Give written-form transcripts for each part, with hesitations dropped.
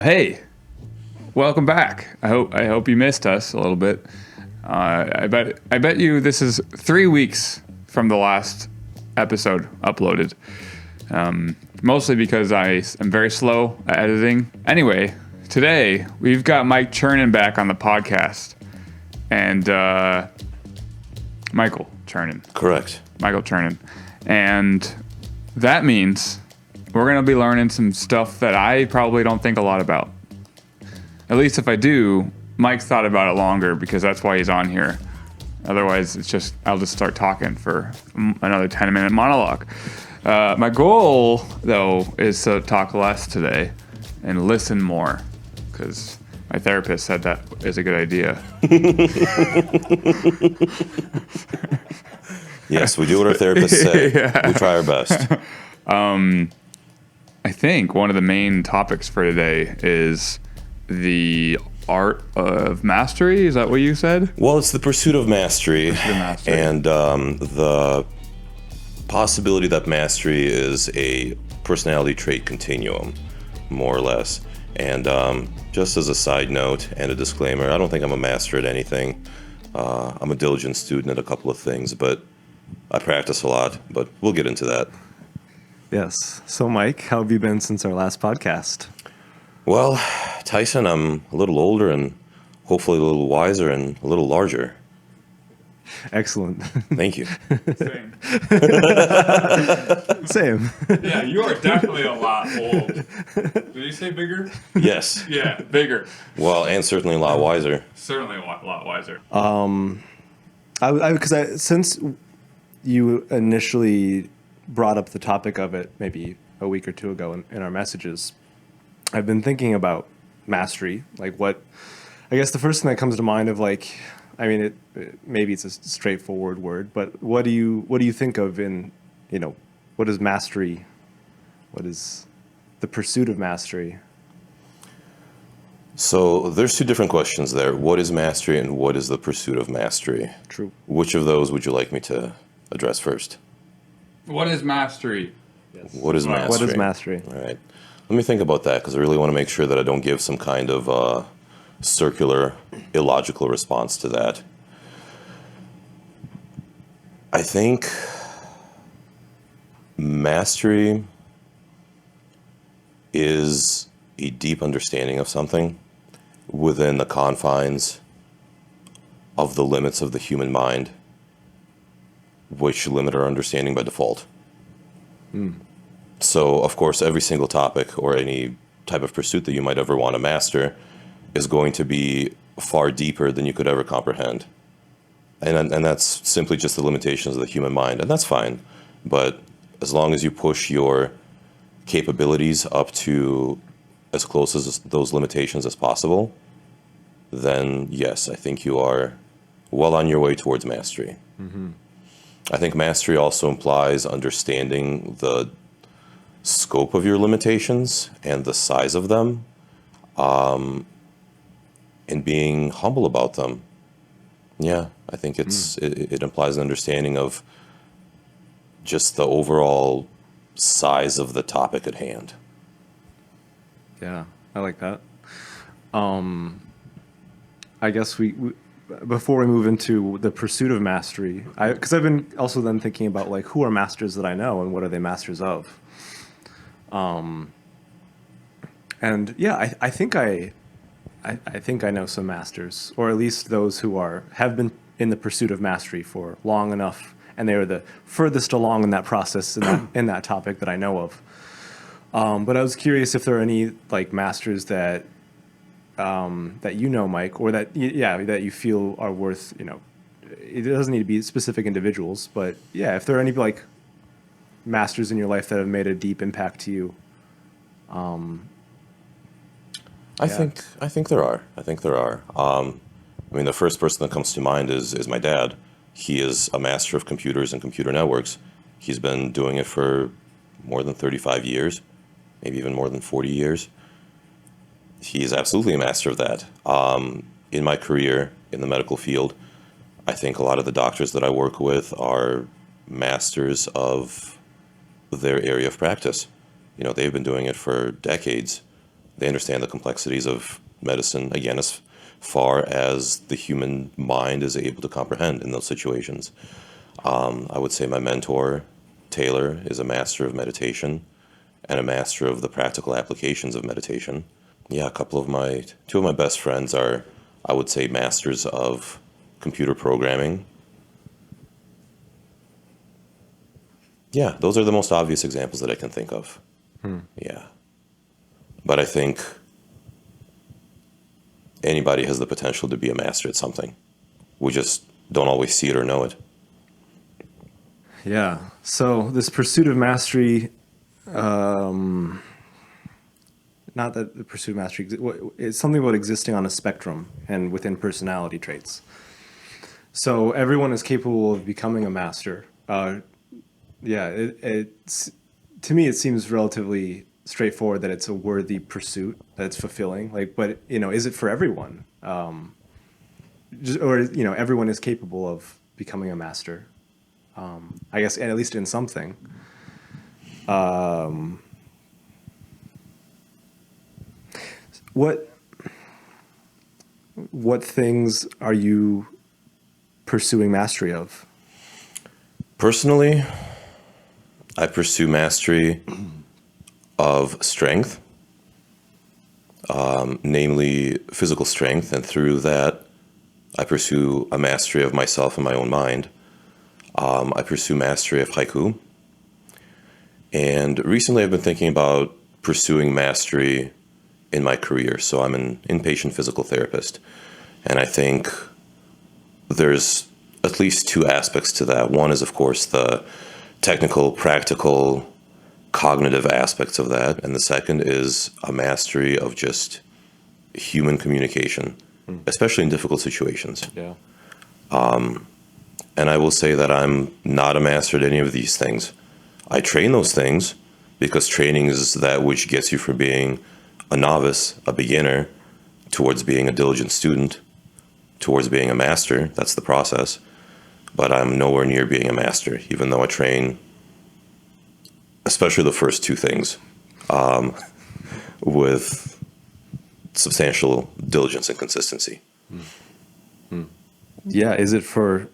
Hey, welcome back. I hope you missed us a little bit. I bet you this is 3 weeks from the last episode uploaded. Mostly because I am very slow at editing. Anyway, today we've got Mike Chernin back on the podcast, and Michael Chernin. Correct. Michael Chernin, and that means we're gonna be learning some stuff that I probably don't think a lot about. At least if I do, Mike's thought about it longer because that's why he's on here. Otherwise, I'll just start talking for another 10-minute monologue. My goal, though, is to talk less today and listen more, because my therapist said that is a good idea. Yes, we do what our therapists say. Yeah. We try our best. I think one of the main topics for today is the art of mastery. Is that what you said? Well, it's the pursuit of mastery, and the possibility that mastery is a personality trait continuum, more or less. And just as a side note and a disclaimer, I don't think I'm a master at anything. I'm a diligent student at a couple of things, but I practice a lot, but we'll get into that. Yes. So, Mike, how have you been since our last podcast? Well, Tyson, I'm a little older and hopefully a little wiser and a little larger. Excellent. Thank you. Same. Same. Yeah, you are definitely a lot old. Did you say bigger? Yes. Yeah, bigger. Well, and certainly a lot wiser. Certainly a lot wiser. Since you initially brought up the topic of it maybe a week or two ago in our messages, I've been thinking about mastery. Like, what, I guess the first thing that comes to mind of, like, I mean, maybe it's a straightforward word, but what do you think of in, what is mastery? What is the pursuit of mastery? So there's two different questions there. What is mastery and what is the pursuit of mastery? True. Which of those would you like me to address first? What is mastery? Yes. What is mastery? What is mastery? All right. Let me think about that, because I really want to make sure that I don't give some kind of circular, illogical response to that. I think mastery is a deep understanding of something within the confines of the limits of the human mind, which limit our understanding by default. So, of course, every single topic or any type of pursuit that you might ever want to master is going to be far deeper than you could ever comprehend. And that's simply just the limitations of the human mind, and that's fine. But as long as you push your capabilities up to as close as those limitations as possible, then yes, I think you are well on your way towards mastery. Mm-hmm. I think mastery also implies understanding the scope of your limitations and the size of them, and being humble about them. Yeah, I think it implies an understanding of just the overall size of the topic at hand. Yeah, I like that. I guess we before we move into the pursuit of mastery, because I've been also then thinking about, like, who are masters that I know and what are they masters of. And yeah, I think I know some masters, or at least those who have been in the pursuit of mastery for long enough, and they are the furthest along in that process in that topic that I know of. But I was curious if there are any, like, masters that you know, Mike, or that you feel are worth, it doesn't need to be specific individuals, but yeah, if there are any, like, masters in your life that have made a deep impact to you. I think there are. I mean, the first person that comes to mind is my dad. He is a master of computers and computer networks. He's been doing it for more than 35 years, maybe even more than 40 years. He is absolutely a master of that. In my career in the medical field, I think a lot of the doctors that I work with are masters of their area of practice. They've been doing it for decades. They understand the complexities of medicine, again, as far as the human mind is able to comprehend in those situations. I would say my mentor, Taylor, is a master of meditation and a master of the practical applications of meditation. Yeah, two of my best friends are, I would say, masters of computer programming. Yeah, those are the most obvious examples that I can think of. Yeah. But I think anybody has the potential to be a master at something. We just don't always see it or know it. Yeah. So this pursuit of mastery, not that the pursuit of mastery, it's something about existing on a spectrum and within personality traits. So everyone is capable of becoming a master. Yeah, it's to me it seems relatively straightforward that it's a worthy pursuit, that it's fulfilling. Like, but is it for everyone? Or everyone is capable of becoming a master. I guess, at least in something. What things are you pursuing mastery of? Personally, I pursue mastery of strength, namely physical strength, and through that, I pursue a mastery of myself and my own mind. I pursue mastery of haiku. And recently I've been thinking about pursuing mastery in my career. So I'm an inpatient physical therapist. And I think there's at least two aspects to that. One is, of course, the technical, practical, cognitive aspects of that. And the second is a mastery of just human communication, especially in difficult situations. Yeah. And I will say that I'm not a master at any of these things. I train those things because training is that which gets you from being a novice, a beginner, towards being a diligent student, towards being a master. That's the process. But I'm nowhere near being a master, even though I train, especially the first two things, with substantial diligence and consistency. Yeah. Is it for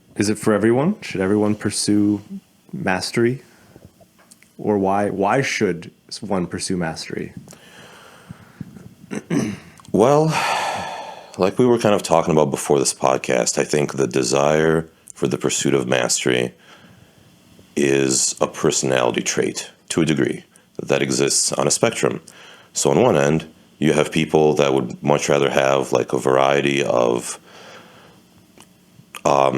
everyone? Should everyone pursue mastery? Or why should one pursue mastery? Well, like we were kind of talking about before this podcast, I think the desire for the pursuit of mastery is a personality trait to a degree that exists on a spectrum. So on one end, you have people that would much rather have like a variety of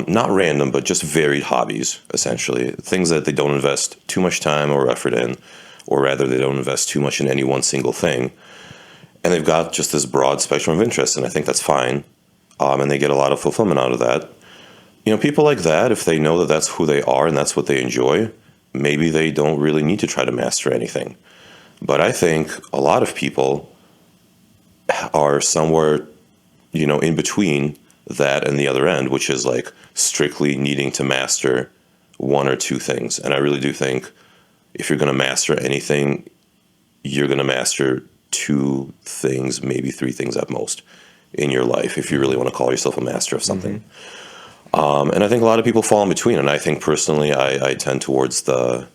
not random, but just varied hobbies, essentially. Things that they don't invest too much time or effort in, or rather they don't invest too much in any one single thing. And they've got just this broad spectrum of interests, and I think that's fine. And they get a lot of fulfillment out of that. People like that, if they know that that's who they are and that's what they enjoy, maybe they don't really need to try to master anything. But I think a lot of people are somewhere, in between that and the other end, which is like strictly needing to master one or two things. And I really do think if you're going to master anything, you're going to master two things, maybe three things at most in your life, if you really want to call yourself a master of something. And I think a lot of people fall in between. And I think personally, I tend towards the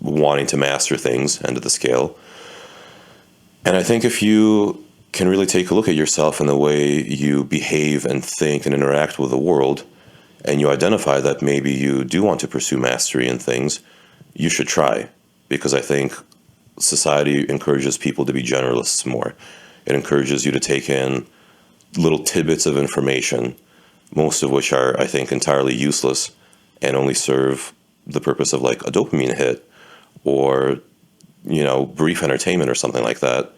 wanting to master things end of the scale. And I think if you can really take a look at yourself and the way you behave and think and interact with the world, and you identify that maybe you do want to pursue mastery in things, you should try. Because I think society encourages people to be generalists more. It encourages you to take in little tidbits of information, most of which are, I think, entirely useless and only serve the purpose of like a dopamine hit or, brief entertainment or something like that.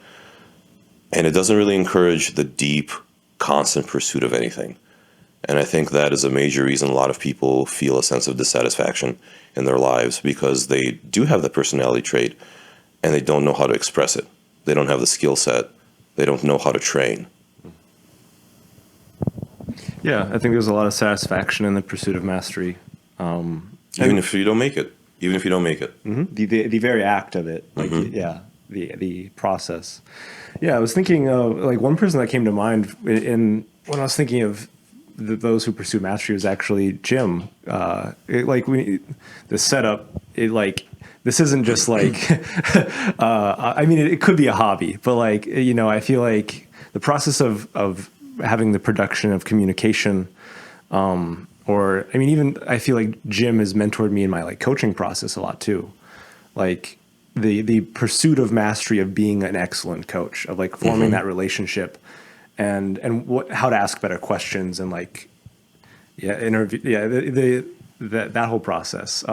And it doesn't really encourage the deep, constant pursuit of anything. And I think that is a major reason a lot of people feel a sense of dissatisfaction in their lives, because they do have the personality trait and they don't know how to express it. They don't have the skill set. They don't know how to train. Yeah, I think there's a lot of satisfaction in the pursuit of mastery. Even if you don't make it. The very act of it, like the process. Yeah, I was thinking of like one person that came to mind when I was thinking of those who pursue mastery was actually Jim. The setup, this isn't just like, I mean, it could be a hobby, but like, I feel like the process of having the production of communication, or I mean, even I feel like Jim has mentored me in my like coaching process a lot too. Like the pursuit of mastery of being an excellent coach, of like forming that relationship and how to ask better questions and like interview that whole process.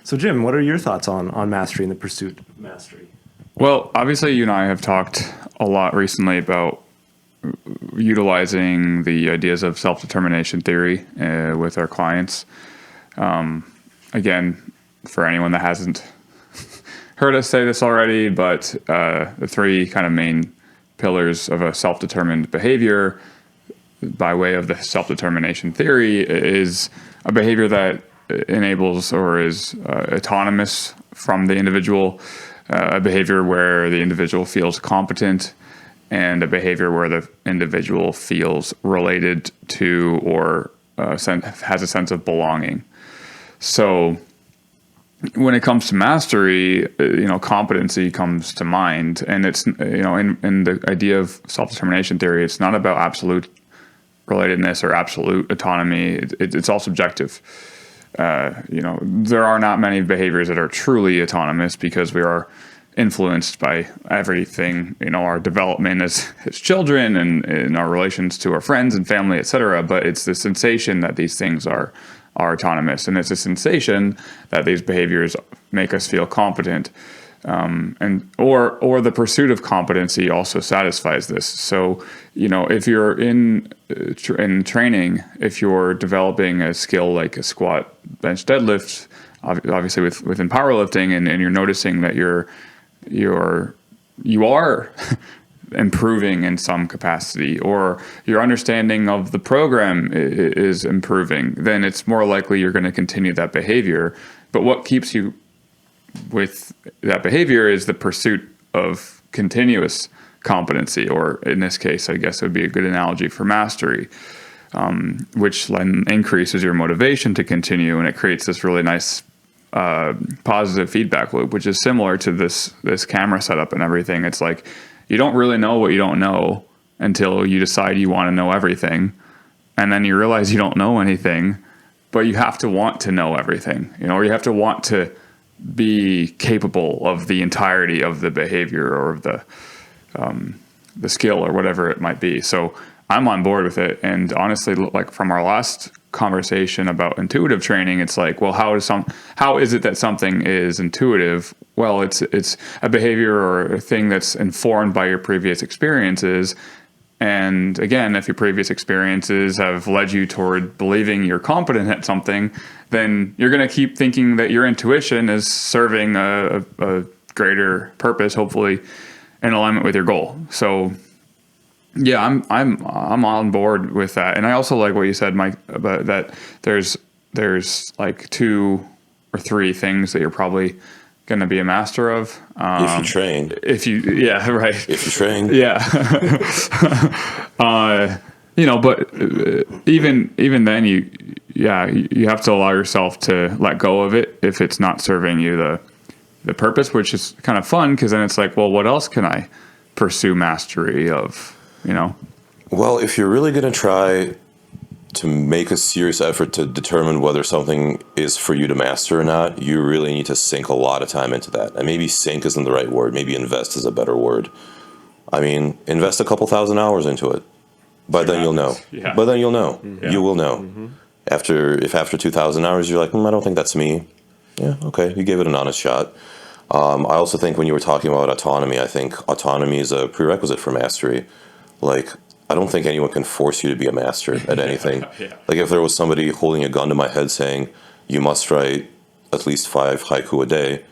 So Jim, what are your thoughts on mastery and the pursuit of mastery? Well, obviously, you and I have talked a lot recently about utilizing the ideas of self-determination theory with our clients. Again, for anyone that hasn't heard us say this already, but the three kind of main pillars of a self-determined behavior by way of the self-determination theory is a behavior that enables or is autonomous from the individual, a behavior where the individual feels competent, and a behavior where the individual feels related to or has a sense of belonging. So when it comes to mastery, competency comes to mind, and it's, in the idea of self-determination theory, it's not about absolute relatedness or absolute autonomy. It's all subjective. There are not many behaviors that are truly autonomous because we are influenced by everything, our development as children and in our relations to our friends and family, etc. But it's the sensation that these things are autonomous, and it's a sensation that these behaviors make us feel competent, or the pursuit of competency also satisfies this. So, if you're in training, if you're developing a skill like a squat, bench, deadlift, obviously within powerlifting, and you're noticing that you are improving in some capacity, or your understanding of the program is improving, then it's more likely you're going to continue that behavior. But what keeps you with that behavior is the pursuit of continuous competency, or in this case, I guess it would be a good analogy for mastery, which then increases your motivation to continue, and it creates this really nice positive feedback loop, which is similar to this camera setup and everything. It's like you don't really know what you don't know until you decide you want to know everything, and then you realize you don't know anything, but you have to want to know everything, or you have to want to be capable of the entirety of the behavior or of the skill or whatever it might be. So I'm on board with it. And honestly, like from our last conversation about intuitive training, it's like, well, how is it that something is intuitive? Well, it's a behavior or a thing that's informed by your previous experiences. And again, if your previous experiences have led you toward believing you're competent at something, then you're going to keep thinking that your intuition is serving a greater purpose, hopefully in alignment with your goal. So yeah, I'm on board with that. And I also like what you said, Mike, about that there's like 2 or 3 things that you're probably going to be a master of. If you train. Yeah, right. If you train. Yeah. But even then you have to allow yourself to let go of it if it's not serving you the purpose, which is kind of fun, because then it's like, well, what else can I pursue mastery of, Well, if you're really going to try to make a serious effort to determine whether something is for you to master or not, you really need to sink a lot of time into that. And maybe sink isn't the right word. Maybe invest is a better word. I mean, invest a couple thousand hours into it. By then you'll know. Yeah. By then you'll know. Yeah. You will know. Mm-hmm. After 2,000 hours, you're like, I don't think that's me. Yeah, okay, you gave it an honest shot. I also think when you were talking about autonomy, I think autonomy is a prerequisite for mastery. Like, I don't think anyone can force you to be a master at anything. Yeah. Like, if there was somebody holding a gun to my head saying, you must write at least 5 haiku a day,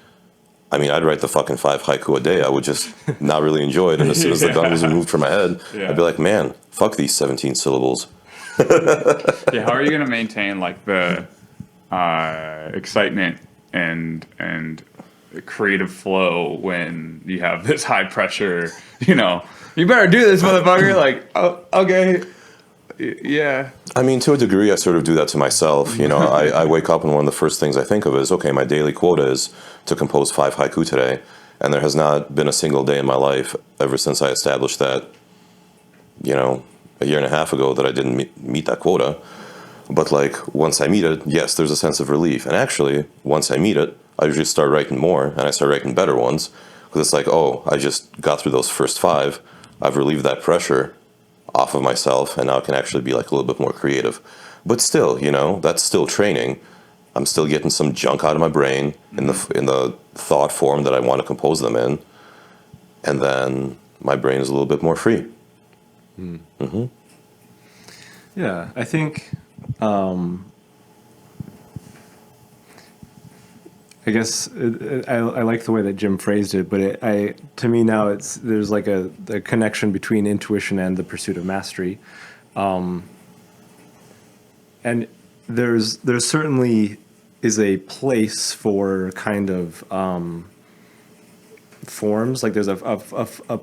I mean, I'd write the fucking 5 haiku a day. I would just not really enjoy it. And as soon as the gun was removed from my head, I'd be like, man, fuck these 17 syllables. Yeah, how are you going to maintain like the excitement and creative flow when you have this high pressure, you know, you better do this, motherfucker. Like, oh, okay. Yeah. I mean, to a degree, I sort of do that to myself. You know, I wake up and one of the first things I think of is, okay, my daily quota is to compose 5 haiku today. And there has not been a single day in my life ever since I established that, you know, a year and a half ago that I didn't meet that quota. But like, once I meet it, yes, there's a sense of relief. And actually, once I meet it, I usually start writing more and I start writing better ones. Because it's like, oh, I just got through those first 5. I've relieved that pressure off of myself, and now I can actually be like a little bit more creative. But still, you know, that's still training. I'm still getting some junk out of my brain in the thought form that I want to compose them in, and then my brain is a little bit more free. Yeah, I think. I guess I like the way that Jim phrased it, but to me now there's like a connection between intuition and the pursuit of mastery, and there's certainly is a place for kind of forms. Like there's a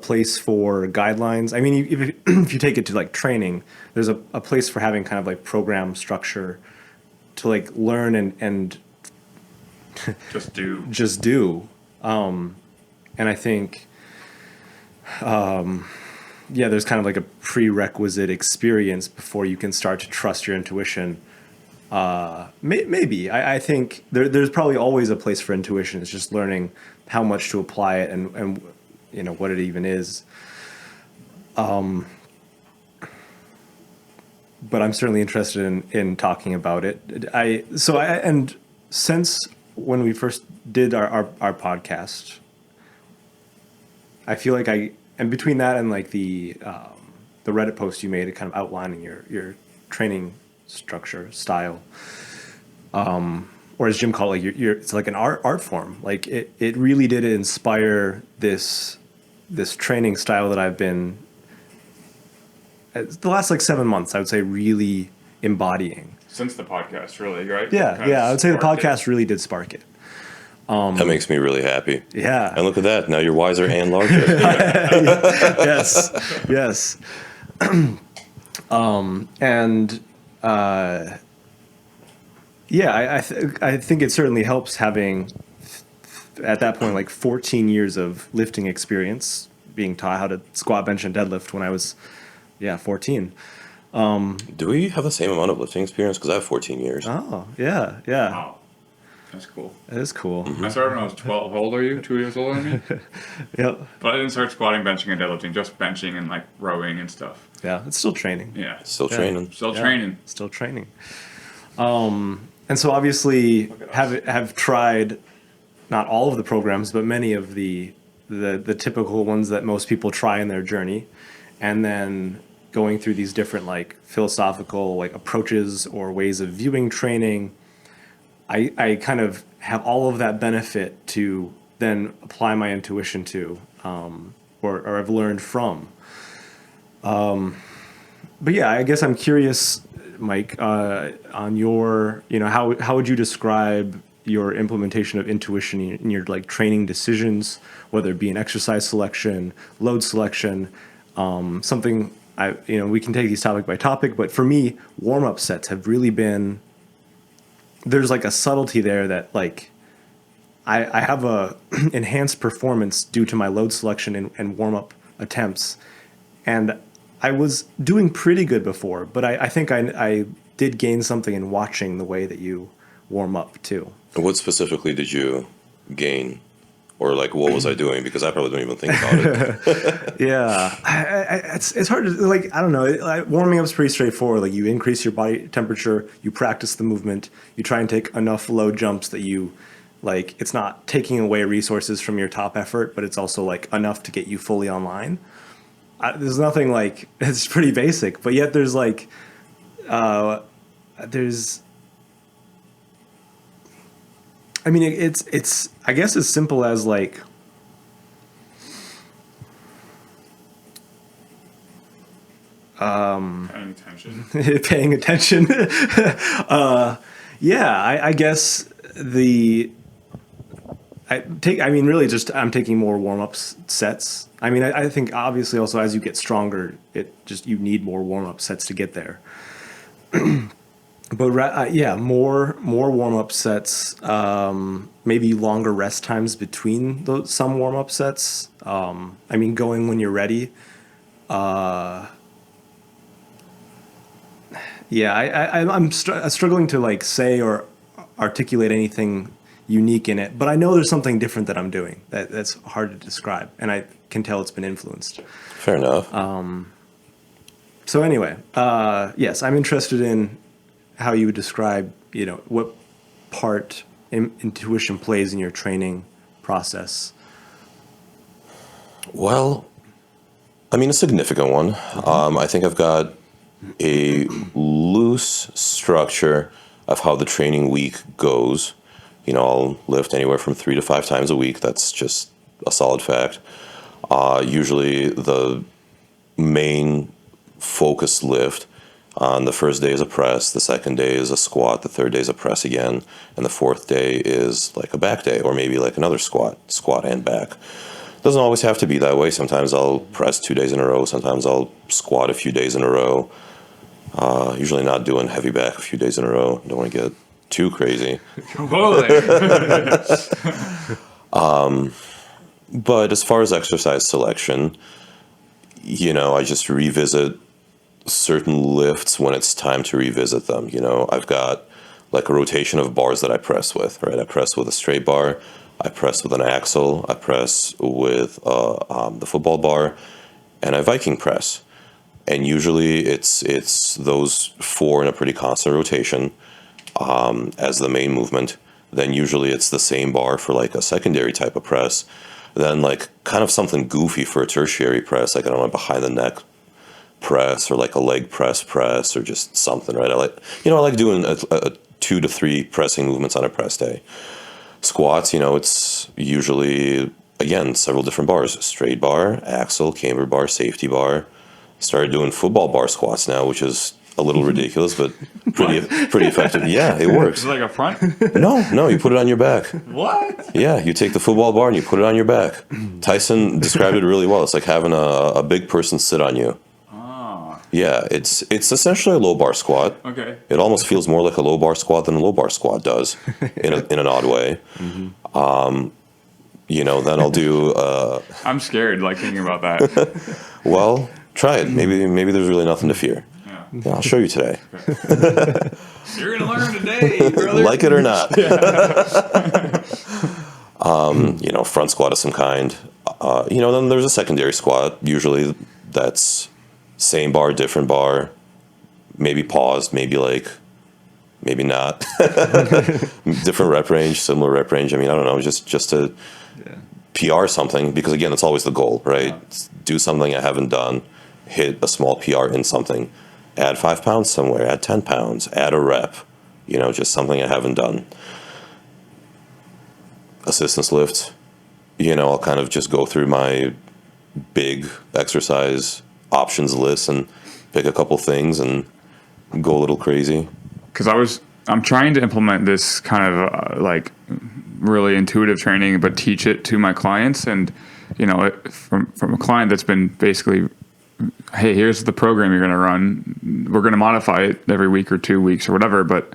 place for guidelines. I mean, if you take it to like training, there's a place for having kind of like program structure to like learn and just do. And I think, there's kind of like a prerequisite experience before you can start to trust your intuition. Maybe I think there's probably always a place for intuition. It's just learning how much to apply it and you know what it even is. But I'm certainly interested in talking about it. And since when we first did our podcast, I feel like and between that and like the Reddit post you made, kind of outlining your training structure style, or as Jim called it, it's like an art form. Like it really did inspire this training style that I've been the last like 7 months, I would say, really embodying. Since the podcast, really, right? Yeah, I would say the podcast really did spark it. That makes me really happy. Yeah. And look at that. Now you're wiser and larger. Yes. I think it certainly helps having, at that point, like 14 years of lifting experience, being taught how to squat, bench, and deadlift when I was, 14. Do we have the same amount of lifting experience? Because I have 14 years. Oh, yeah. Wow. That's cool. That is cool. I started when I was 12. How old are you? 2 years older than me? Yep. But I didn't start squatting, benching, and deadlifting, just benching and like rowing and stuff. Yeah, it's still training. Yeah. Still training. Still training. Still training. And so obviously have tried not all of the programs, but many of the typical ones that most people try in their journey, and then going through these different like philosophical like approaches or ways of viewing training. I kind of have all of that benefit to then apply my intuition to, or I've learned from. But yeah, I guess I'm curious, Mike, on your, how would you describe your implementation of intuition in your like training decisions, whether it be an exercise selection, load selection, something we can take these topic by topic, but for me, warm-up sets have really been, there's like a subtlety there that like I have a enhanced performance due to my load selection and warm-up attempts. And I was doing pretty good before, but I think I did gain something in watching the way that you warm up too. What specifically did you gain? Or like, what was I doing? Because I probably don't even think about it. Yeah, it's hard to like. I don't know. Warming up is pretty straightforward. Like you increase your body temperature, you practice the movement, you try and take enough low jumps that you like. It's not taking away resources from your top effort, but it's also like enough to get you fully online. There's nothing like, it's pretty basic, but yet there's like, it's I guess as simple as like Paying attention. paying attention. I guess really just I'm taking more warm-up sets. I mean, I think obviously also as you get stronger, you need more warm-up sets to get there. But more warm-up sets, maybe longer rest times between some warm-up sets. Going when you're ready. I'm struggling to like say or articulate anything unique in it, but I know there's something different that I'm doing that's hard to describe, and I can tell it's been influenced. Fair enough. So anyway, yes, I'm interested in how you would describe, what part intuition plays in your training process. Well, I mean, a significant one. I think I've got a loose structure of how the training week goes. I'll lift anywhere from 3 to 5 times a week. That's just a solid fact. Usually the main focus lift on the first day is a press, the second day is a squat, the third day is a press again, and the fourth day is like a back day, or maybe like another squat and back. Doesn't always have to be that way. Sometimes I'll press 2 days in a row. Sometimes I'll squat a few days in a row. Usually not doing heavy back a few days in a row. Don't want to get too crazy. Whoa there. But as far as exercise selection, I just revisit certain lifts when it's time to revisit them. I've got like a rotation of bars that I press with, right? I press with a straight bar. I press with an axle. I press with the football bar, and I Viking press. And usually it's those 4 in a pretty constant rotation as the main movement. Then usually it's the same bar for like a secondary type of press. Then like kind of something goofy for a tertiary press, like I don't know, behind the neck press or like a leg press or just something, right? I like doing a 2 to 3 pressing movements on a press day. Squats, it's usually, again, several different bars. Straight bar, axle, camber bar, safety bar. Started doing football bar squats now, which is a little ridiculous, but pretty effective. Yeah, it works. Is it like a front? No, you put it on your back. What? Yeah, you take the football bar and you put it on your back. Tyson described it really well. It's like having a big person sit on you. Oh. Yeah, it's essentially a low bar squat. Okay. It almost feels more like a low bar squat than a low bar squat does in an odd way. Mm-hmm. Then I'll do... I'm scared, like, thinking about that. Well, try it. Maybe there's really nothing to fear. Yeah, I'll show you today. You're going to learn today, brother. Like it or not. Front squat of some kind. Then there's a secondary squat. Usually that's same bar, different bar. Maybe paused, maybe not. Different rep range, similar rep range. I don't know, just to PR something, because again, it's always the goal, right? Yeah. Do something I haven't done, hit a small PR in something, add 5 pounds somewhere, add 10 pounds, add a rep, just something I haven't done. Assistance lift, I'll kind of just go through my big exercise options list and pick a couple things and go a little crazy. Because I'm trying to implement this kind of like really intuitive training, but teach it to my clients. And, from a client that's been basically, hey, here's the program you're going to run. We're going to modify it every week or 2 weeks or whatever. But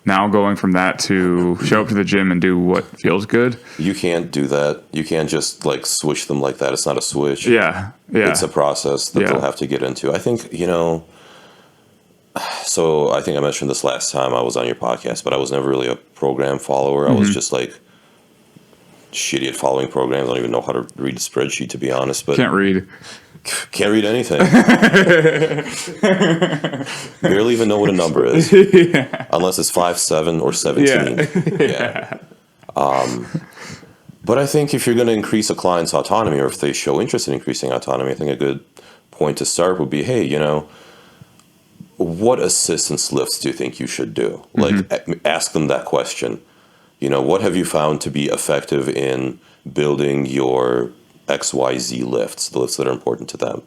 now going from that to show up to the gym and do what feels good. You can't do that. You can't just like switch them like that. It's not a switch. Yeah. It's a process that they'll have to get into. I think, so I think I mentioned this last time I was on your podcast, but I was never really a program follower. I was just like shitty at following programs. I don't even know how to read a spreadsheet, to be honest. But can't read anything. Barely even know what a number is. Unless it's 5, 7, or 17. Yeah. But I think if you're going to increase a client's autonomy, or if they show interest in increasing autonomy, I think a good point to start would be, hey, what assistance lifts do you think you should do? Like, ask them that question. What have you found to be effective in building your XYZ lifts, the lifts that are important to them?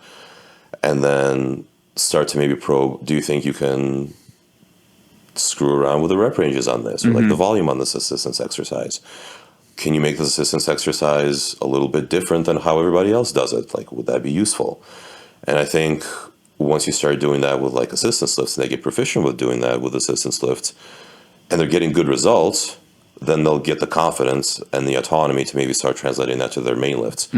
And then start to maybe probe, do you think you can screw around with the rep ranges on this, or like the volume on this assistance exercise? can you make this assistance exercise a little bit different than how everybody else does it? Like, would that be useful? And I think once you start doing that with like assistance lifts, and they get proficient with doing that with assistance lifts, and they're getting good results, then they'll get the confidence and the autonomy to maybe start translating that to their main lifts.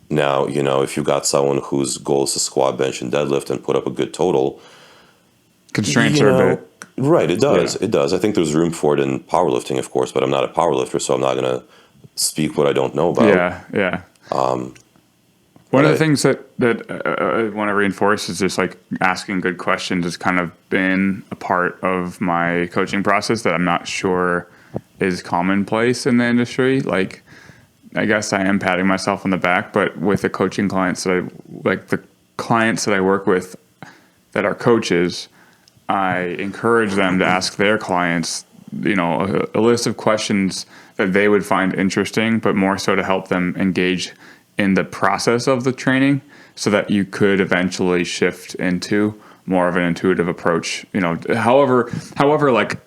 Now, if you've got someone whose goal is to squat, bench, and deadlift and put up a good total, Constraints are a bit. right, it does. Yeah. It does. I think there's room for it in powerlifting, of course, but I'm not a powerlifter, so I'm not going to speak what I don't know about. Yeah. One of the things that I want to reinforce is just like asking good questions has kind of been a part of my coaching process that I'm not sure is commonplace in the industry. Like, I guess I am patting myself on the back, but with the coaching clients the clients that I work with that are coaches, I encourage them to ask their clients, a list of questions that they would find interesting, but more so to help them engage in the process of the training so that you could eventually shift into more of an intuitive approach. However like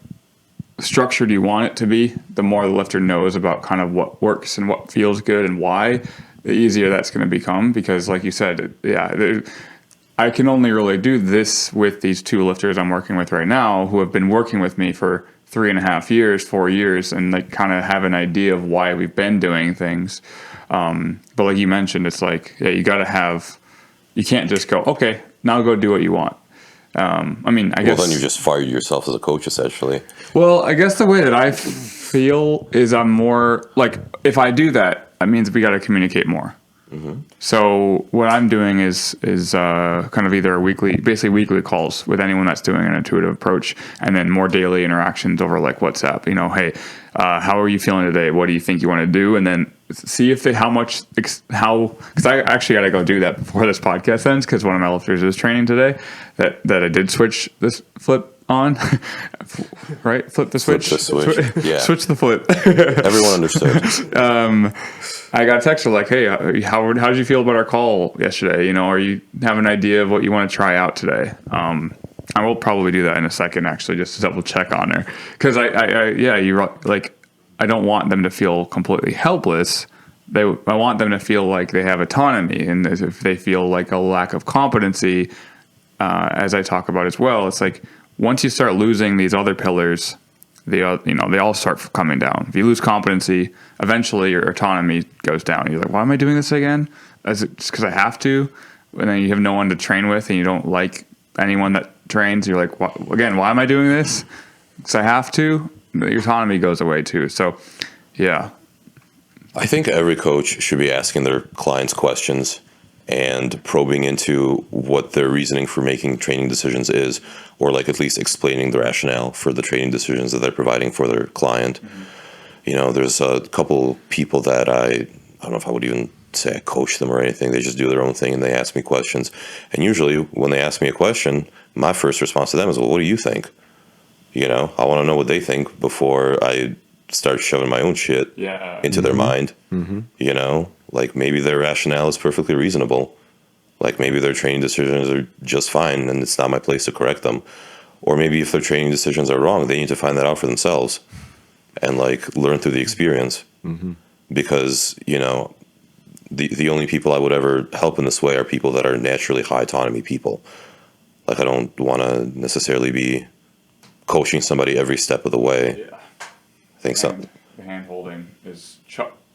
structured you want it to be, the more the lifter knows about kind of what works and what feels good and why, the easier that's going to become. Because like you said, I can only really do this with these two lifters I'm working with right now who have been working with me for 3.5 years, 4 years, and like kind of have an idea of why we've been doing things. But like you mentioned, it's like, you can't just go, okay, now go do what you want. I guess. Well, then you just fired yourself as a coach, essentially. Well, I guess the way that I feel is I'm more like, if I do that, that means we got to communicate more. So what I'm doing is kind of either basically weekly calls with anyone that's doing an intuitive approach, and then more daily interactions over like WhatsApp. Hey, how are you feeling today? What do you think you want to do? And then see if because I actually got to go do that before this podcast ends, because one of my lifters is training today that I did switch this flip on, right? Flip the switch. Yeah. Switch the flip. Everyone understood. I got a text like, hey, how did you feel about our call yesterday? Are you have an idea of what you want to try out today? I will probably do that in a second, actually, just to double check on her. Because I don't want them to feel completely helpless. I want them to feel like they have autonomy, and if they feel like a lack of competency, as I talk about as well, it's like once you start losing these other pillars, they all start coming down. If you lose competency, eventually your autonomy goes down. You're like, why am I doing this again? Is it just because I have to? And then you have no one to train with, and you don't like anyone that trains. You're like, why am I doing this? Because I have to. Your autonomy goes away too. So, yeah. I think every coach should be asking their clients questions and probing into what their reasoning for making training decisions is, or like at least explaining the rationale for the training decisions that they're providing for their client. There's a couple people that I don't know if I would even say I coach them or anything. They just do their own thing and they ask me questions. And usually when they ask me a question, my first response to them is, well, what do you think? I want to know what they think before I start shoving my own shit into their mind. Like maybe their rationale is perfectly reasonable. Like maybe their training decisions are just fine and it's not my place to correct them. Or maybe if their training decisions are wrong, they need to find that out for themselves and like learn through the experience. Because, the only people I would ever help in this way are people that are naturally high autonomy people. Like I don't want to necessarily be coaching somebody every step of the way. Yeah. I think so. The hand holding is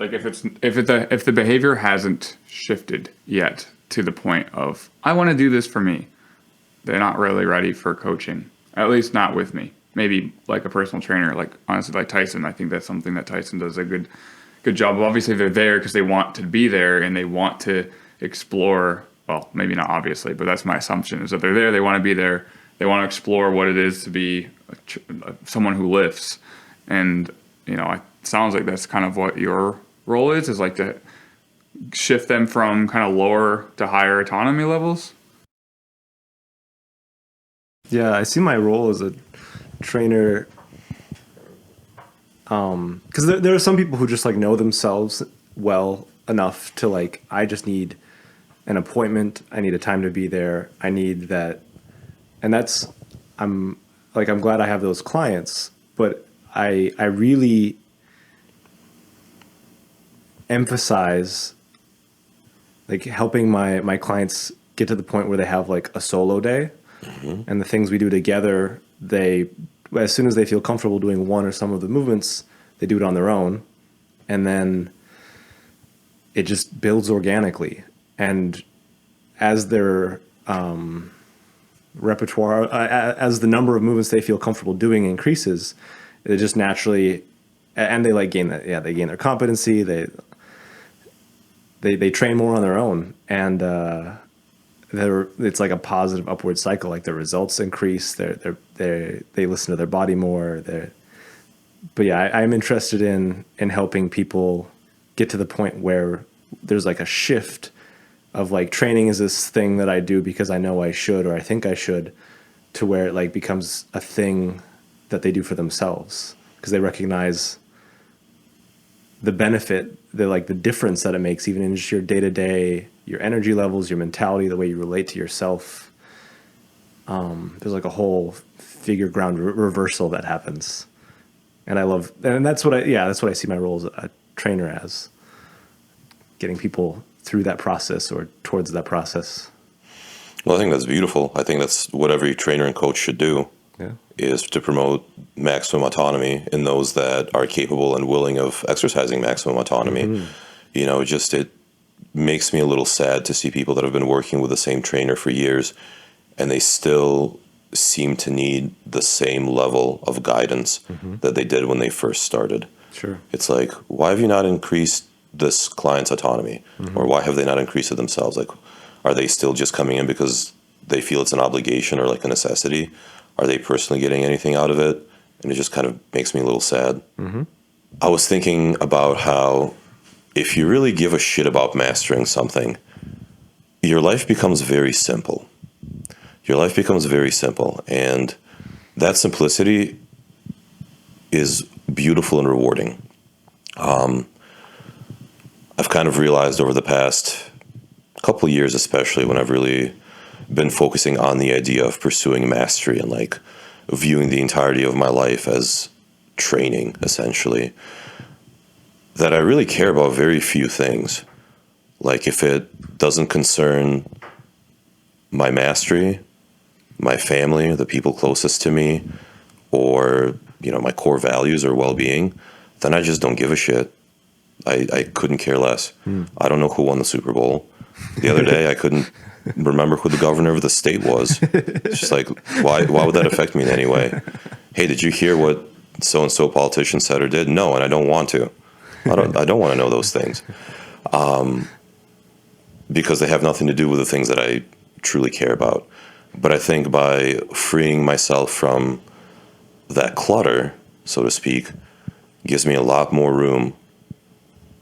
like if the behavior hasn't shifted yet to the point of I want to do this for me, they're not really ready for coaching. At least not with me. Maybe like a personal trainer, like honestly, like Tyson. I think that's something that Tyson does a good job of. Obviously, they're there because they want to be there and they want to explore. Well, maybe not obviously, but that's my assumption is that they're there. They want to be there. They want to explore what it is to be someone who lifts. And, it sounds like that's kind of what your role is like to shift them from kind of lower to higher autonomy levels. Yeah, I see my role as a trainer because there are some people who just like know themselves well enough to like, I just need an appointment. I need a time to be there. I need that. And I'm glad I have those clients, but I really emphasize like helping my clients get to the point where they have like a solo day, and the things we do together, they, as soon as they feel comfortable doing one or some of the movements, they do it on their own, and then it just builds organically. And as their repertoire, as the number of movements they feel comfortable doing increases, it just naturally, and they like gain that, yeah, they gain their competency. They train more on their own, and it's like a positive upward cycle. Like their results increase. They listen to their body more. But yeah, I'm interested in helping people get to the point where there's like a shift of like training is this thing that I do because I know I should or I think I should, to where it like becomes a thing that they do for themselves because they recognize the benefit, the difference that it makes even in just your day-to-day, your energy levels, your mentality, the way you relate to yourself. There's like a whole figure ground reversal that happens. And that's what I see my role as a trainer as, getting people through that process or towards that process. Well, I think that's beautiful. I think that's what every trainer and coach should do. Yeah. Is to promote maximum autonomy in those that are capable and willing of exercising maximum autonomy. It makes me a little sad to see people that have been working with the same trainer for years and they still seem to need the same level of guidance that they did when they first started. Sure. It's like, why have you not increased this client's autonomy? Or why have they not increased it themselves? Like, are they still just coming in because they feel it's an obligation or like a necessity? Are they personally getting anything out of it? And it just kind of makes me a little sad. I was thinking about how if you really give a shit about mastering something, your life becomes very simple. Your life becomes very simple. And that simplicity is beautiful and rewarding. I've kind of realized over the past couple of years, especially when I've really been focusing on the idea of pursuing mastery and like viewing the entirety of my life as training, essentially, that I really care about very few things. Like if it doesn't concern my mastery, my family, the people closest to me, or, my core values or well-being, then I just don't give a shit. I couldn't care less. I don't know who won the Super Bowl. The other day, I couldn't remember who the governor of the state was. It's just like, why would that affect me in any way? Hey, did you hear what so-and-so politician said or did? No, and I don't want to. I don't want to know those things. Because they have nothing to do with the things that I truly care about. But I think by freeing myself from that clutter, so to speak, gives me a lot more room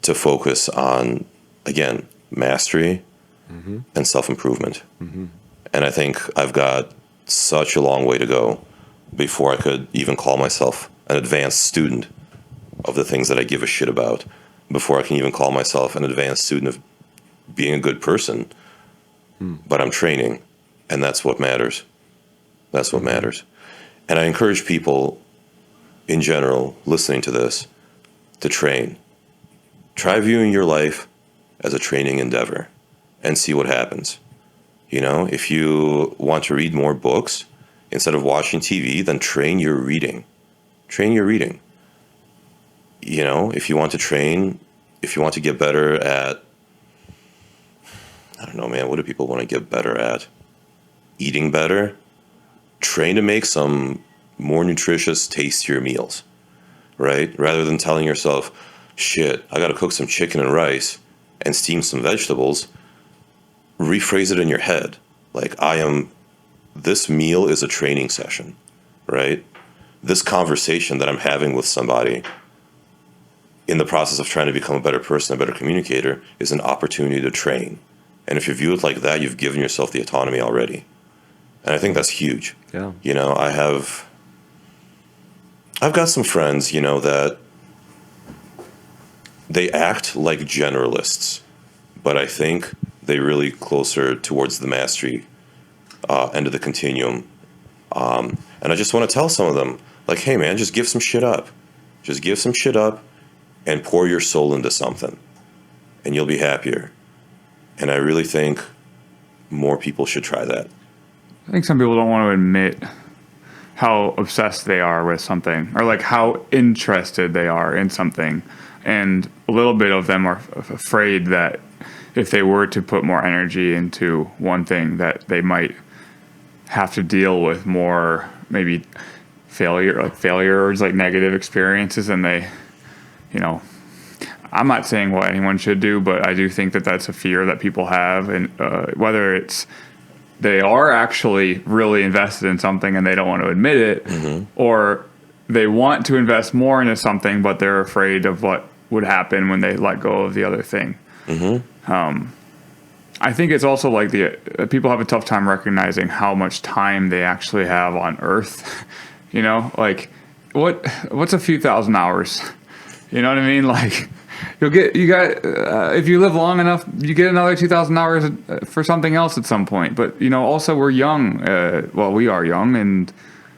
to focus on, again, mastery and self-improvement. And I think I've got such a long way to go before I could even call myself an advanced student of the things that I give a shit about, before I can even call myself an advanced student of being a good person. But I'm training, and that's what matters. That's what matters. And I encourage people in general listening to this to train. Try viewing your life as a training endeavor and see what happens. If you want to read more books instead of watching TV, then train your reading. Train your reading. If you want to get better at, I don't know, man, what do people want to get better at? Eating better? Train to make some more nutritious, tastier meals, right? Rather than telling yourself, shit, I got to cook some chicken and rice and steam some vegetables, rephrase it in your head. Like, this meal is a training session, right? This conversation that I'm having with somebody in the process of trying to become a better person, a better communicator, is an opportunity to train. And if you view it like that, you've given yourself the autonomy already. And I think that's huge. Yeah. I've got some friends, that they act like generalists, but I think they really closer towards the mastery end of the continuum. And I just want to tell some of them, like, hey, man, just give some shit up. Just give some shit up and pour your soul into something. and you'll be happier. And I really think more people should try that. I think some people don't want to admit how obsessed they are with something, or like how interested they are in something. And a little bit of them are afraid that if they were to put more energy into one thing, that they might have to deal with more maybe failures, like negative experiences. And they, I'm not saying what anyone should do, but I do think that that's a fear that people have. And whether it's they are actually really invested in something and they don't want to admit it, or they want to invest more into something, but they're afraid of what would happen when they let go of the other thing. I think it's also like people have a tough time recognizing how much time they actually have on Earth. Like what's a few thousand hours? You know what I mean? Like if you live long enough, you get another 2,000 hours for something else at some point. But also we're young. We are young, and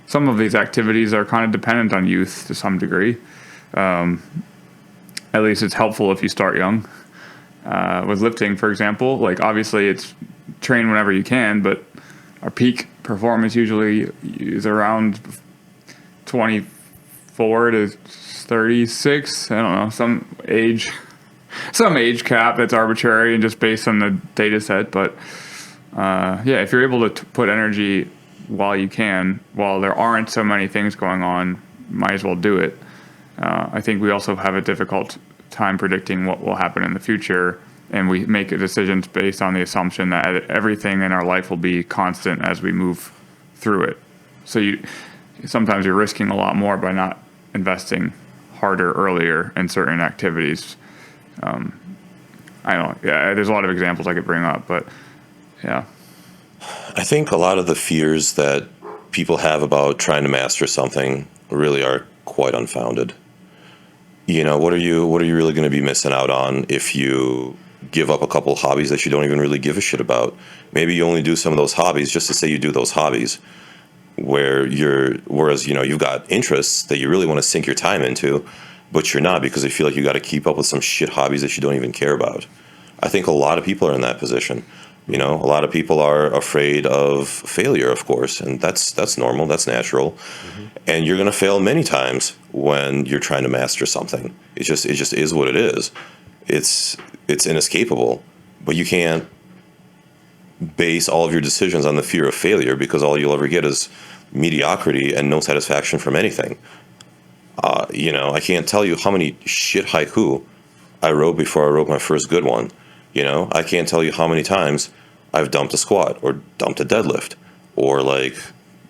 some of these activities are kind of dependent on youth to some degree. At least it's helpful if you start young. With lifting, for example, like obviously it's train whenever you can, but our peak performance usually is around 24 to 36. I don't know, some age cap that's arbitrary and just based on the data set. But if you're able to put energy while you can, while there aren't so many things going on, might as well do it. I think we also have a difficult time predicting what will happen in the future, and we make decisions based on the assumption that everything in our life will be constant as we move through it. So sometimes you're risking a lot more by not investing harder earlier in certain activities. There's a lot of examples I could bring up, but yeah. I think a lot of the fears that people have about trying to master something really are quite unfounded. What are you really going to be missing out on if you give up a couple hobbies that you don't even really give a shit about? Maybe you only do some of those hobbies just to say you do those hobbies, whereas you've got interests that you really want to sink your time into, but you're not because you feel like you got to keep up with some shit hobbies that you don't even care about. I think a lot of people are in that position. A lot of people are afraid of failure, of course, and that's normal, that's natural. And you're going to fail many times when you're trying to master something. It just is what it is. It's inescapable, but you can't base all of your decisions on the fear of failure, because all you'll ever get is mediocrity and no satisfaction from anything. I can't tell you how many shit haiku I wrote before I wrote my first good one. I can't tell you how many times I've dumped a squat or dumped a deadlift or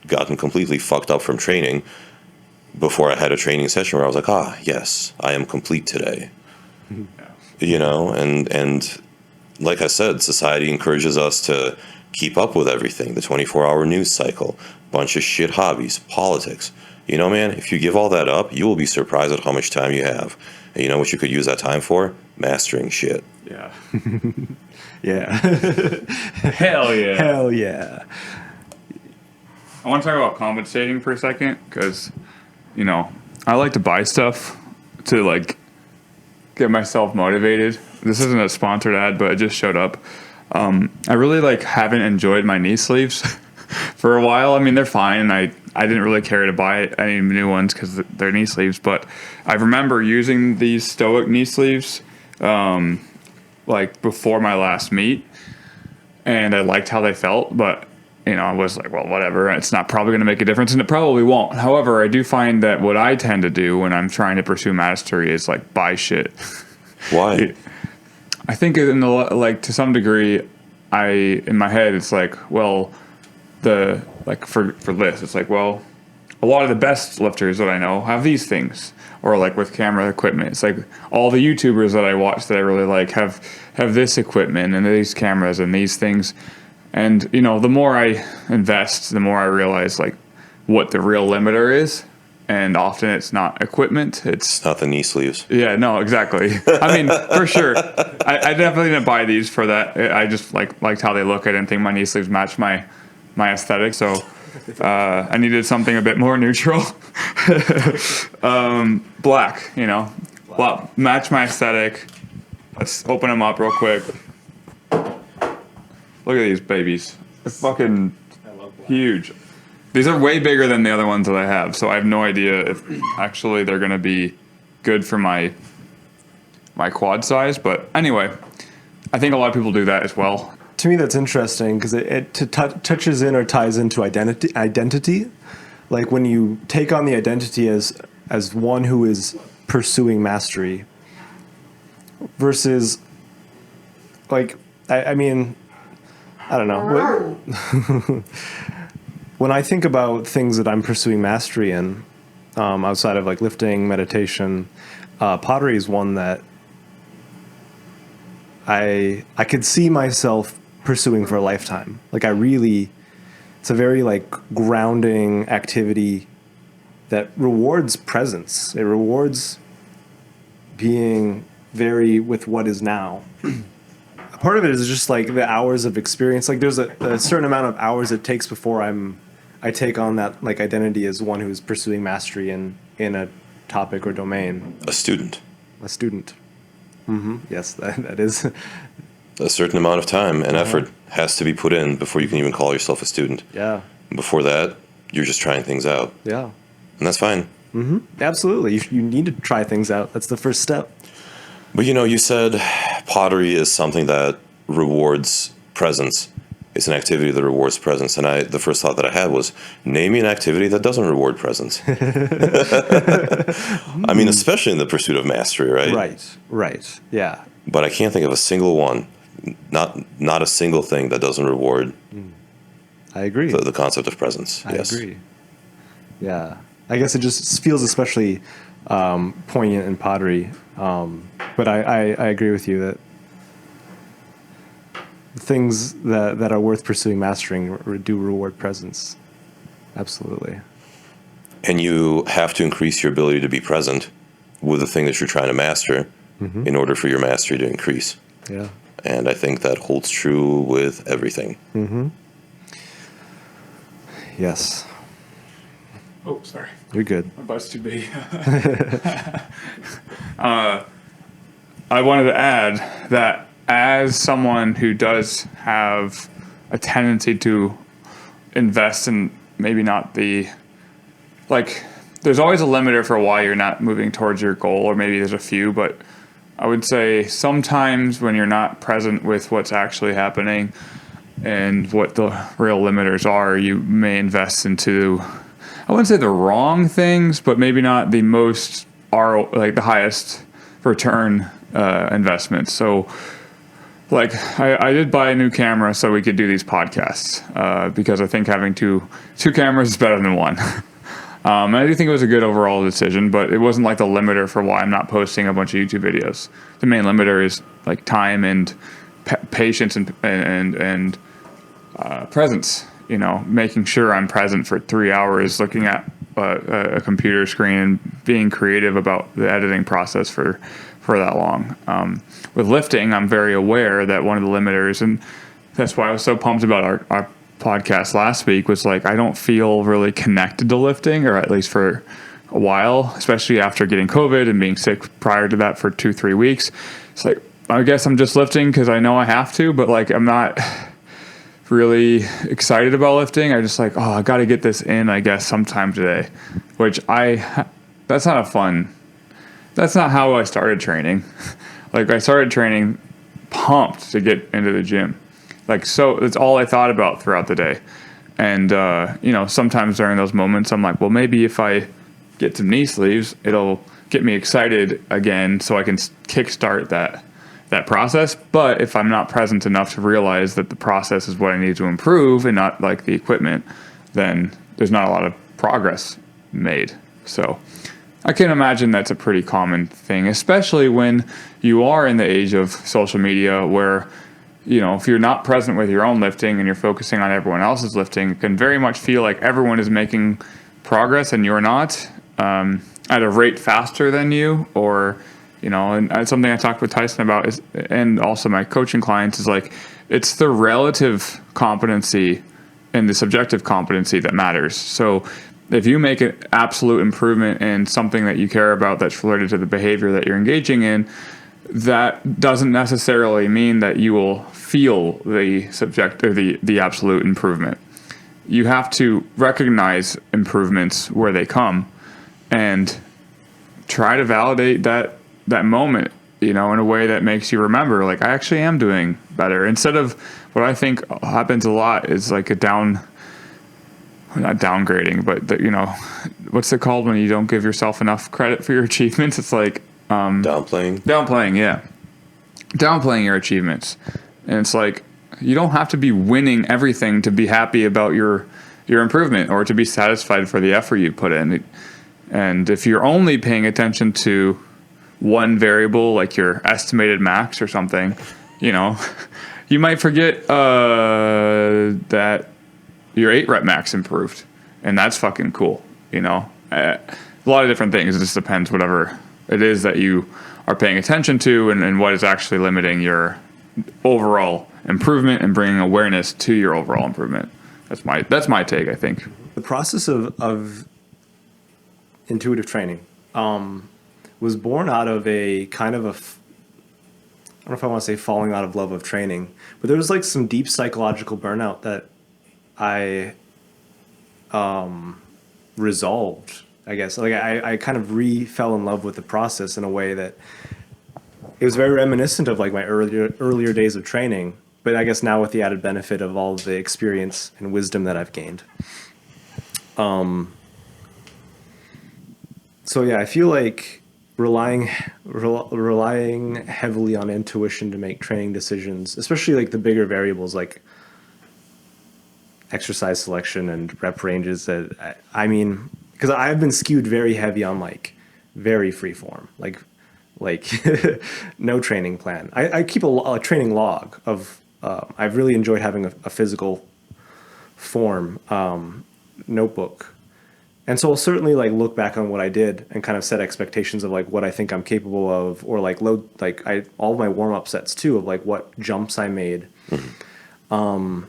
gotten completely fucked up from training before I had a training session where I was like, yes, I am complete today. And like I said, society encourages us to keep up with everything, the 24-hour news cycle, bunch of shit hobbies, politics. Man, if you give all that up, you will be surprised at how much time you have. And you know what you could use that time for? Mastering shit. Yeah. Yeah. Hell yeah. Hell yeah. I want to talk about compensating for a second, because, I like to buy stuff to get myself motivated. This isn't a sponsored ad, but it just showed up. I really haven't enjoyed my knee sleeves for a while. I mean, they're fine. I didn't really care to buy any new ones because they're knee sleeves, but I remember using these Stoic knee sleeves before my last meet, and I liked how they felt, but I was like, well, whatever, it's not probably going to make a difference, and it probably won't. However, I do find that what I tend to do when I'm trying to pursue mastery is buy shit. Why? I think to some degree, in my head, it's for this, it's a lot of the best lifters that I know have these things, or with camera equipment. It's all the YouTubers that I watch that I really like have this equipment and these cameras and these things. And, the more I invest, the more I realize what the real limiter is. And often it's not equipment. It's not the knee sleeves. Yeah, no, exactly. I mean, for sure. I definitely didn't buy these for that. I just liked how they look. I didn't think my knee sleeves matched my aesthetic. So I needed something a bit more neutral. Black, match my aesthetic. Let's open them up real quick. Look at these babies. They're fucking huge. These are way bigger than the other ones that I have, so I have no idea if actually they're going to be good for my quad size. But anyway, I think a lot of people do that as well. To me, that's interesting because it touches in or ties into identity. Like when you take on the identity as one who is pursuing mastery versus like, I mean, I don't know. When I think about things that I'm pursuing mastery in, outside of like lifting, meditation, pottery is one that I could see myself pursuing for a lifetime. Like it's a very like grounding activity that rewards presence. It rewards being very with what is now. Part of it is just like the hours of experience. Like there's a certain amount of hours it takes before I take on that like identity as one who's pursuing mastery in a topic or domain. A student. Mm-hmm. Yes, that is. A certain amount of time and effort has to be put in before you can even call yourself a student. Yeah. Before that, you're just trying things out. Yeah. And that's fine. Mm-hmm. Absolutely. You need to try things out. That's the first step. But you said pottery is something that rewards presence. It's an activity that rewards presence. And the first thought that I had was, name me an activity that doesn't reward presence. I mean, especially in the pursuit of mastery, right? Right. Yeah. But I can't think of a single one, not a single thing that doesn't reward I agree. the concept of presence. I agree. Yeah. I guess it just feels especially poignant in pottery. But I agree with you that things that are worth pursuing mastering do reward presence. Absolutely. And you have to increase your ability to be present with the thing that you're trying to master in order for your mastery to increase. Yeah. And I think that holds true with everything. Mm-hmm. Yes. Oh, sorry. You're good. My butt's too big. I wanted to add that as someone who does have a tendency to invest in maybe not there's always a limiter for why you're not moving towards your goal, or maybe there's a few, but I would say sometimes when you're not present with what's actually happening and what the real limiters are, you may invest into, I wouldn't say the wrong things, but maybe not the most the highest return investments. So I did buy a new camera so we could do these podcasts because I think having two cameras is better than one. And I do think it was a good overall decision, but it wasn't like the limiter for why I'm not posting a bunch of YouTube videos. The main limiter is like time and patience and presence. Making sure I'm present for 3 hours looking at a computer screen and being creative about the editing process for that long. With lifting, I'm very aware that one of the limiters, and that's why I was so pumped about our podcast last week, was like I don't feel really connected to lifting, or at least for a while, especially after getting COVID and being sick prior to that for 2-3 weeks. It's like, I guess I'm just lifting because I know I have to, but like I'm not really excited about lifting. I just like, I got to get this in, I guess, sometime today, which that's not how I started training. Like I started training pumped to get into the gym. So it's all I thought about throughout the day. And, sometimes during those moments, I'm like, well, maybe if I get some knee sleeves, it'll get me excited again so I can kickstart that process. But if I'm not present enough to realize that the process is what I need to improve and not like the equipment, then there's not a lot of progress made. So I can imagine that's a pretty common thing, especially when you are in the age of social media where, if you're not present with your own lifting and you're focusing on everyone else's lifting, it can very much feel like everyone is making progress and you're not, at a rate faster than you, or, and that's something I talked with Tyson about and also my coaching clients is like, it's the relative competency and the subjective competency that matters. So if you make an absolute improvement in something that you care about that's related to the behavior that you're engaging in, that doesn't necessarily mean that you will feel the subject or the absolute improvement. You have to recognize improvements where they come and try to validate that moment, in a way that makes you remember, like, I actually am doing better. Instead of what I think happens a lot is like not downgrading, but what's it called when you don't give yourself enough credit for your achievements? It's like downplaying, yeah. Downplaying your achievements. And it's like, you don't have to be winning everything to be happy about your improvement or to be satisfied for the effort you put in. And if you're only paying attention to one variable, like your estimated max or something, you might forget that your 8 rep max improved. And that's fucking cool, A lot of different things. It just depends whatever it is that you are paying attention to and what is actually limiting your overall improvement and bringing awareness to your overall improvement. That's my take, I think. The process of intuitive training was born out of a kind of I don't know if I want to say falling out of love of training, but there was like some deep psychological burnout that I resolved, I guess. Like I kind of fell in love with the process in a way that it was very reminiscent of like my earlier days of training, but I guess now with the added benefit of all the experience and wisdom that I've gained. So yeah, I feel like relying heavily on intuition to make training decisions, especially like the bigger variables like exercise selection and rep ranges. I mean, because I've been skewed very heavy on like very free form, like no training plan. I keep a training log of. I've really enjoyed having a physical form notebook. And so I'll certainly like look back on what I did and kind of set expectations of like what I think I'm capable of, or like all of my warm up sets too of like what jumps I made. And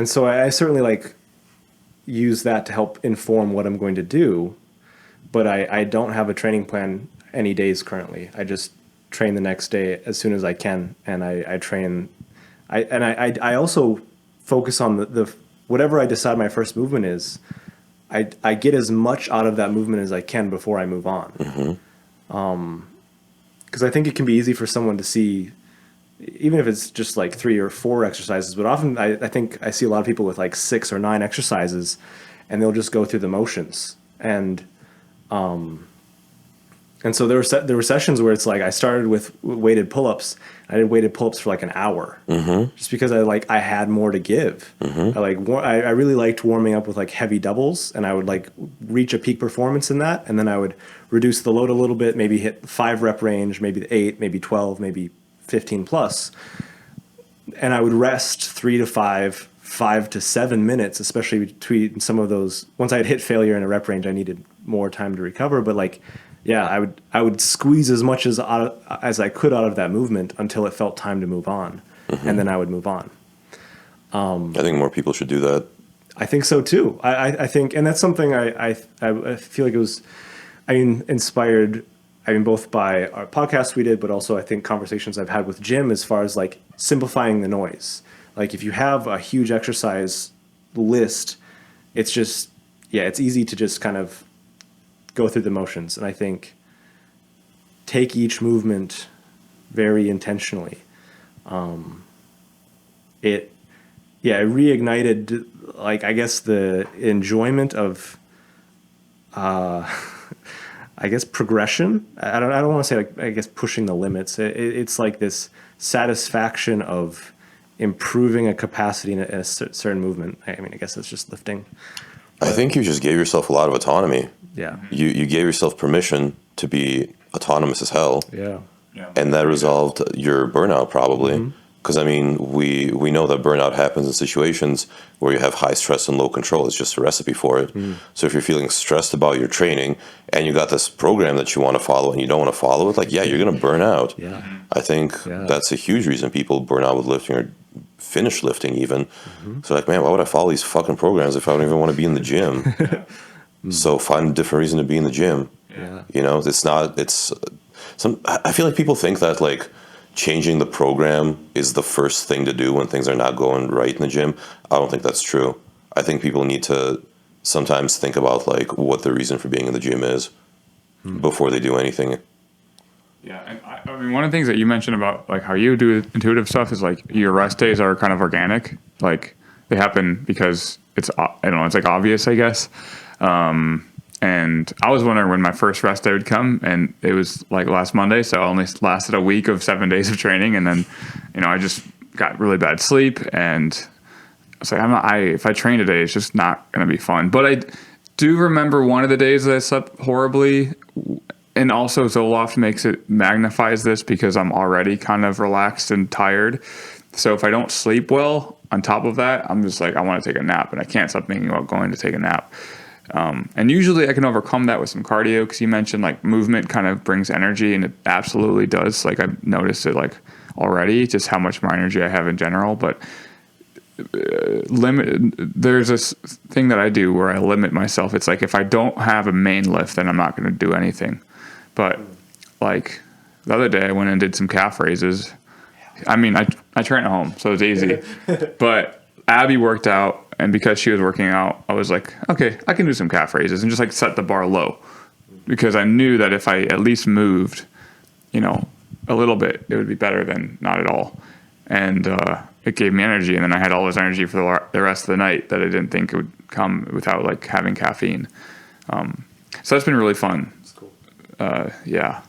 so I certainly like use that to help inform what I'm going to do, but I don't have a training plan any days currently. I just train the next day as soon as I can, and I train. I also focus on the whatever I decide my first movement is, I get as much out of that movement as I can before I move on. Because I think it can be easy for someone to see, even if it's just like 3 or 4 exercises, but often I think I see a lot of people with like 6 or 9 exercises, and they'll just go through the motions. And so there were sessions where it's like I started with weighted pull-ups. I did weighted pull-ups for like an hour, just because I had more to give. I really liked warming up with like heavy doubles, and I would like reach a peak performance in that, and then I would reduce the load a little bit, maybe hit 5 rep range, maybe 8, maybe 12, maybe 15 plus, and I would rest 3 to 5 to 7 minutes, especially between some of those. Once I had hit failure in a rep range, I needed more time to recover, but like. Yeah, I would squeeze as much as I could out of that movement until it felt time to move on, and then I would move on. I think more people should do that. I think so too. I think, and that's something I feel like it was, inspired. Both by our podcast we did, but also I think conversations I've had with Jim as far as like simplifying the noise. Like if you have a huge exercise list, it's just it's easy to just kind of go through the motions, and I think take each movement very intentionally. It reignited like I guess the enjoyment of I guess progression. I don't want to say like I guess pushing the limits. It's like this satisfaction of improving a capacity in a certain movement. I guess that's just lifting. I think you just gave yourself a lot of autonomy. Yeah. You gave yourself permission to be autonomous as hell. Yeah. And that resolved your burnout probably. Because, we know that burnout happens in situations where you have high stress and low control. It's just a recipe for it. So if you're feeling stressed about your training and you got this program that you want to follow and you don't want to follow it, you're going to burn out. Yeah. I think that's a huge reason people burn out with lifting or finish lifting even. So man, why would I follow these fucking programs if I don't even want to be in the gym? So find a different reason to be in the gym. Yeah. It's I feel like people think that like changing the program is the first thing to do when things are not going right in the gym. I don't think that's true. I think people need to sometimes think about like what the reason for being in the gym is before they do anything. Yeah, and I mean, one of the things that you mentioned about like how you do intuitive stuff is like your rest days are kind of organic. Like they happen because it's, I don't know, it's like obvious, I guess. And I was wondering when my first rest day would come, and it was like last Monday, so I only lasted a week of 7 days of training, and then, I just got really bad sleep, and I was like, if I train today, it's just not going to be fun. But I do remember one of the days that I slept horribly, and also Zoloft magnifies this because I'm already kind of relaxed and tired. So if I don't sleep well, on top of that, I'm just like, I want to take a nap, and I can't stop thinking about going to take a nap. And usually I can overcome that with some cardio, because you mentioned like movement kind of brings energy, and it absolutely does. Like I've noticed it like already, just how much more energy I have in general. But there's this thing that I do where I limit myself. It's like if I don't have a main lift, then I'm not going to do anything. But like the other day I went and did some calf raises. I mean, I train at home, so it's easy. But Abby worked out, and because she was working out, I was like, okay, I can do some calf raises and just like set the bar low, because I knew that if I at least moved, a little bit, it would be better than not at all. And it gave me energy, and then I had all this energy for the rest of the night that I didn't think it would come without like having caffeine. So that's been really fun. That's cool. Yeah.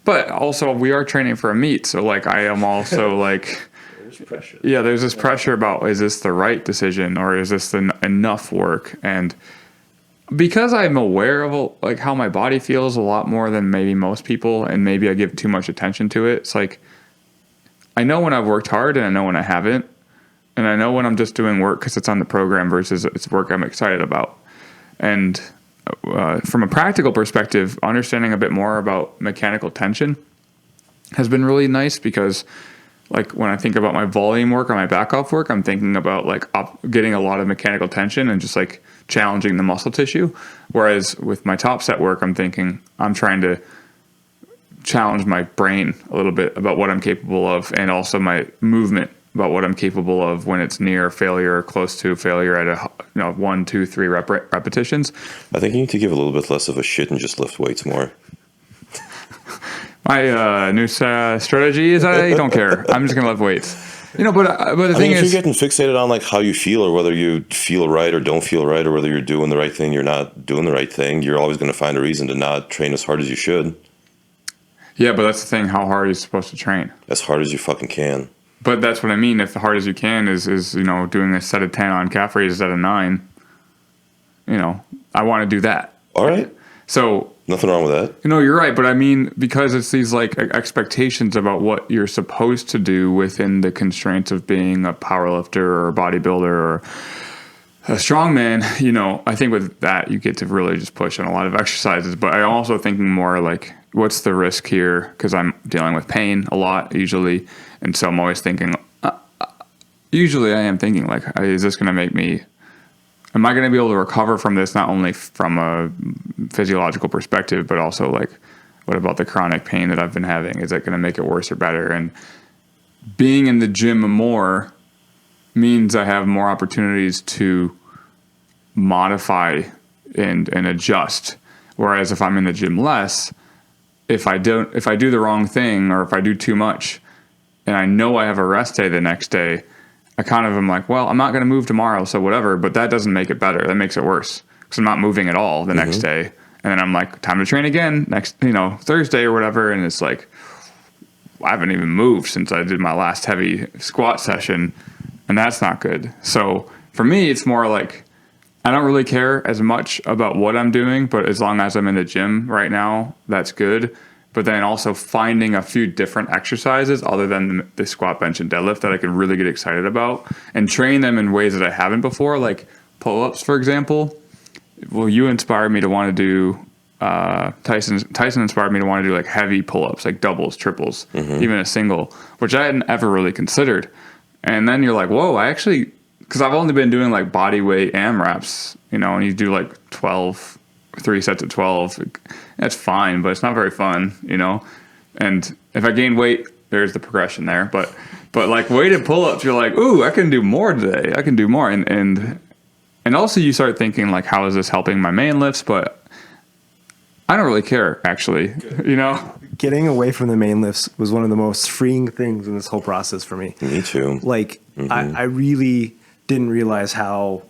But also we are training for a meet, so like I am also like, There's pressure. yeah, there's this pressure about, is this the right decision, or is this enough work? And because I'm aware of like how my body feels a lot more than maybe most people, and maybe I give too much attention to it. It's like, I know when I've worked hard, and I know when I haven't, and I know when I'm just doing work because it's on the program versus it's work I'm excited about. And from a practical perspective, understanding a bit more about mechanical tension has been really nice, because like when I think about my volume work or my back off work, I'm thinking about like getting a lot of mechanical tension and just like challenging the muscle tissue. Whereas with my top set work, I'm trying to challenge my brain a little bit about what I'm capable of, and also my movement about what I'm capable of when it's near failure or close to failure at 1, 2, 3 repetitions. I think you need to give a little bit less of a shit and just lift weights more. My new strategy is I don't care. I'm just gonna lift weights. But the thing if is, you're getting fixated on like how you feel, or whether you feel right or don't feel right, or whether you're doing the right thing, you're not doing the right thing, you're always going to find a reason to not train as hard as you should. yeah, but that's the thing. How hard are you supposed to train? As hard as you fucking can. But that's what I mean. If the hard as you can is doing a set of 10 on calf raises at a 9, I want to do that. All right. So Nothing wrong with that. you're right. But I mean, because it's these like expectations about what you're supposed to do within the constraints of being a powerlifter or a bodybuilder or a strongman, I think with that you get to really just push on a lot of exercises. But I'm also thinking more like, what's the risk here? Because I'm dealing with pain a lot usually. And so I'm always thinking, usually I am thinking like, is this going to make me, am I going to be able to recover from this? Not only from a physiological perspective, but also like, what about the chronic pain that I've been having? Is that going to make it worse or better? And being in the gym more means I have more opportunities to modify and adjust. Whereas if I'm in the gym less, if I do the wrong thing, or if I do too much, and I know I have a rest day the next day, I kind of am like, well, I'm not going to move tomorrow, so whatever. But that doesn't make it better. That makes it worse, because I'm not moving at all the next day. And then I'm like, time to train again next, Thursday or whatever. And it's like, I haven't even moved since I did my last heavy squat session, and that's not good. So for me, it's more like, I don't really care as much about what I'm doing, but as long as I'm in the gym right now, that's good. But then also finding a few different exercises other than the squat, bench, and deadlift that I can really get excited about, and train them in ways that I haven't before, like pull-ups, for example. Well, you inspired me to want to do, Tyson inspired me to want to do like heavy pull-ups, like doubles, triples, even a single, which I hadn't ever really considered. And then you're like, whoa, because I've only been doing like body weight AMRAPs, and you do like 3 sets of 12. That's fine, but it's not very fun, And if I gain weight, there's the progression there. But like weighted pull-ups, you're like, ooh, I can do more today. I can do more. And also you start thinking like, how is this helping my main lifts? But I don't really care, actually, you know? Getting away from the main lifts was one of the most freeing things in this whole process for me. Me too. Like, I really didn't realize how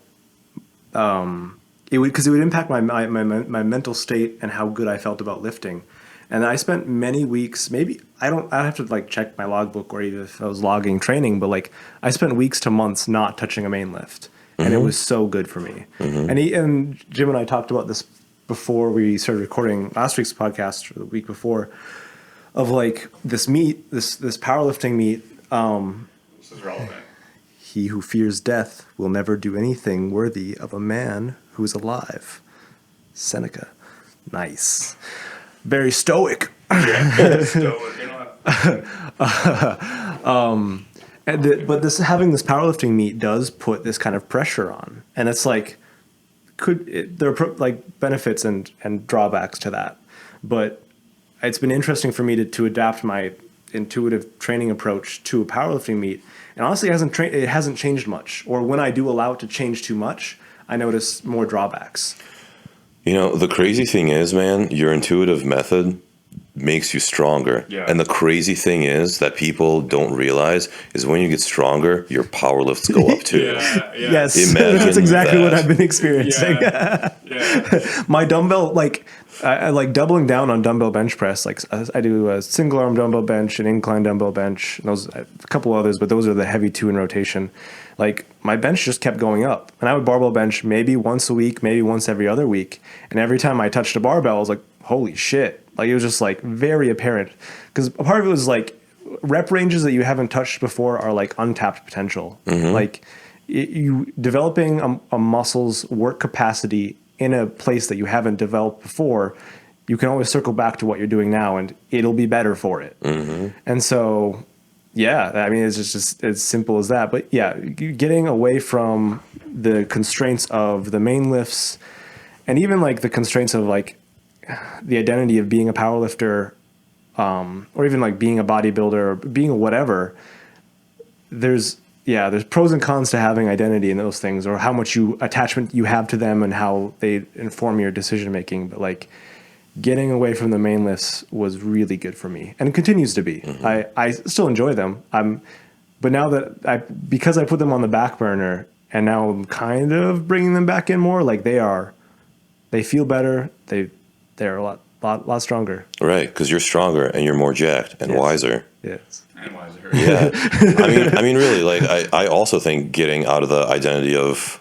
it would impact my mental state and how good I felt about lifting. And I spent many weeks, maybe I'd have to like check my logbook or even if I was logging training, but like I spent weeks to months not touching a main lift, and it was so good for me. And Jim and I talked about this before we started recording last week's podcast or the week before, of like this powerlifting meet. This is relevant. He who fears death will never do anything worthy of a man who is alive. Seneca. Nice. Very stoic. Yeah, stoic. But having this powerlifting meet does put this kind of pressure on, and it's like there are like benefits and drawbacks to that. But it's been interesting for me to adapt my intuitive training approach to a powerlifting meet, and honestly, it hasn't changed much. Or when I do allow it to change too much, I notice more drawbacks. You know, the crazy thing is, man, your intuitive method makes you stronger. Yeah. And the crazy thing is that people don't realize is when you get stronger, your power lifts go up too. Yes, Imagine that's exactly that. what I've been experiencing. My dumbbell, like, I like doubling down on dumbbell bench press. Like I do a single arm dumbbell bench, an incline dumbbell bench, and a couple others, but those are the heavy two in rotation. Like my bench just kept going up, and I would barbell bench maybe once a week, maybe once every other week. And every time I touched a barbell, I was like, holy shit. Like it was just like very apparent, because a part of it was like rep ranges that you haven't touched before are like untapped potential. Like you developing a muscle's work capacity in a place that you haven't developed before, you can always circle back to what you're doing now and it'll be better for it. And so, yeah, I mean, it's just as simple as that. But yeah, getting away from the constraints of the main lifts and even like the constraints of like the identity of being a powerlifter, or even like being a bodybuilder or being a whatever, there's pros and cons to having identity in those things, or how much attachment you have to them and how they inform your decision making. But like getting away from the main lifts was really good for me, and it continues to be. I still enjoy them. But now that because I put them on the back burner and now I'm kind of bringing them back in more, like they feel better. They're a lot stronger. Right, because you're stronger and you're more jacked and wiser. Yes. And wiser. Yeah. I mean, really, like I also think getting out of the identity of,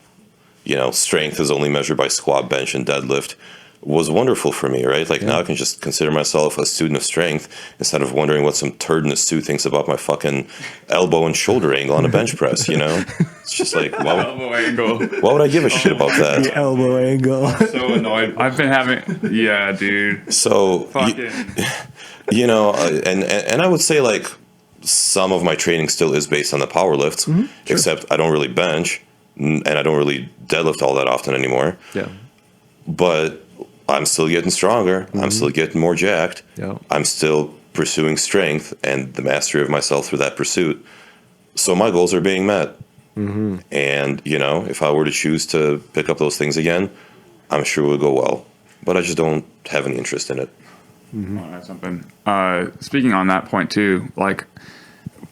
you know, strength is only measured by squat, bench, and deadlift was wonderful for me, right? Like now I can just consider myself a student of strength instead of wondering what some turd in a suit thinks about my fucking elbow and shoulder angle on a bench press, you know? It's just like, Elbow angle. why would I give a shit about that? The elbow angle. So annoyed. I've been having, yeah, dude. So, Fucking. you know, and I would say like some of my training still is based on the power lifts, except I don't really bench and I don't really deadlift all that often anymore. Yeah. But I'm still getting stronger. I'm still getting more jacked. Yeah. I'm still pursuing strength and the mastery of myself through that pursuit. So my goals are being met. And, you know, if I were to choose to pick up those things again, I'm sure it would go well. But I just don't have any interest in it. I want to add something. Speaking on that point too, like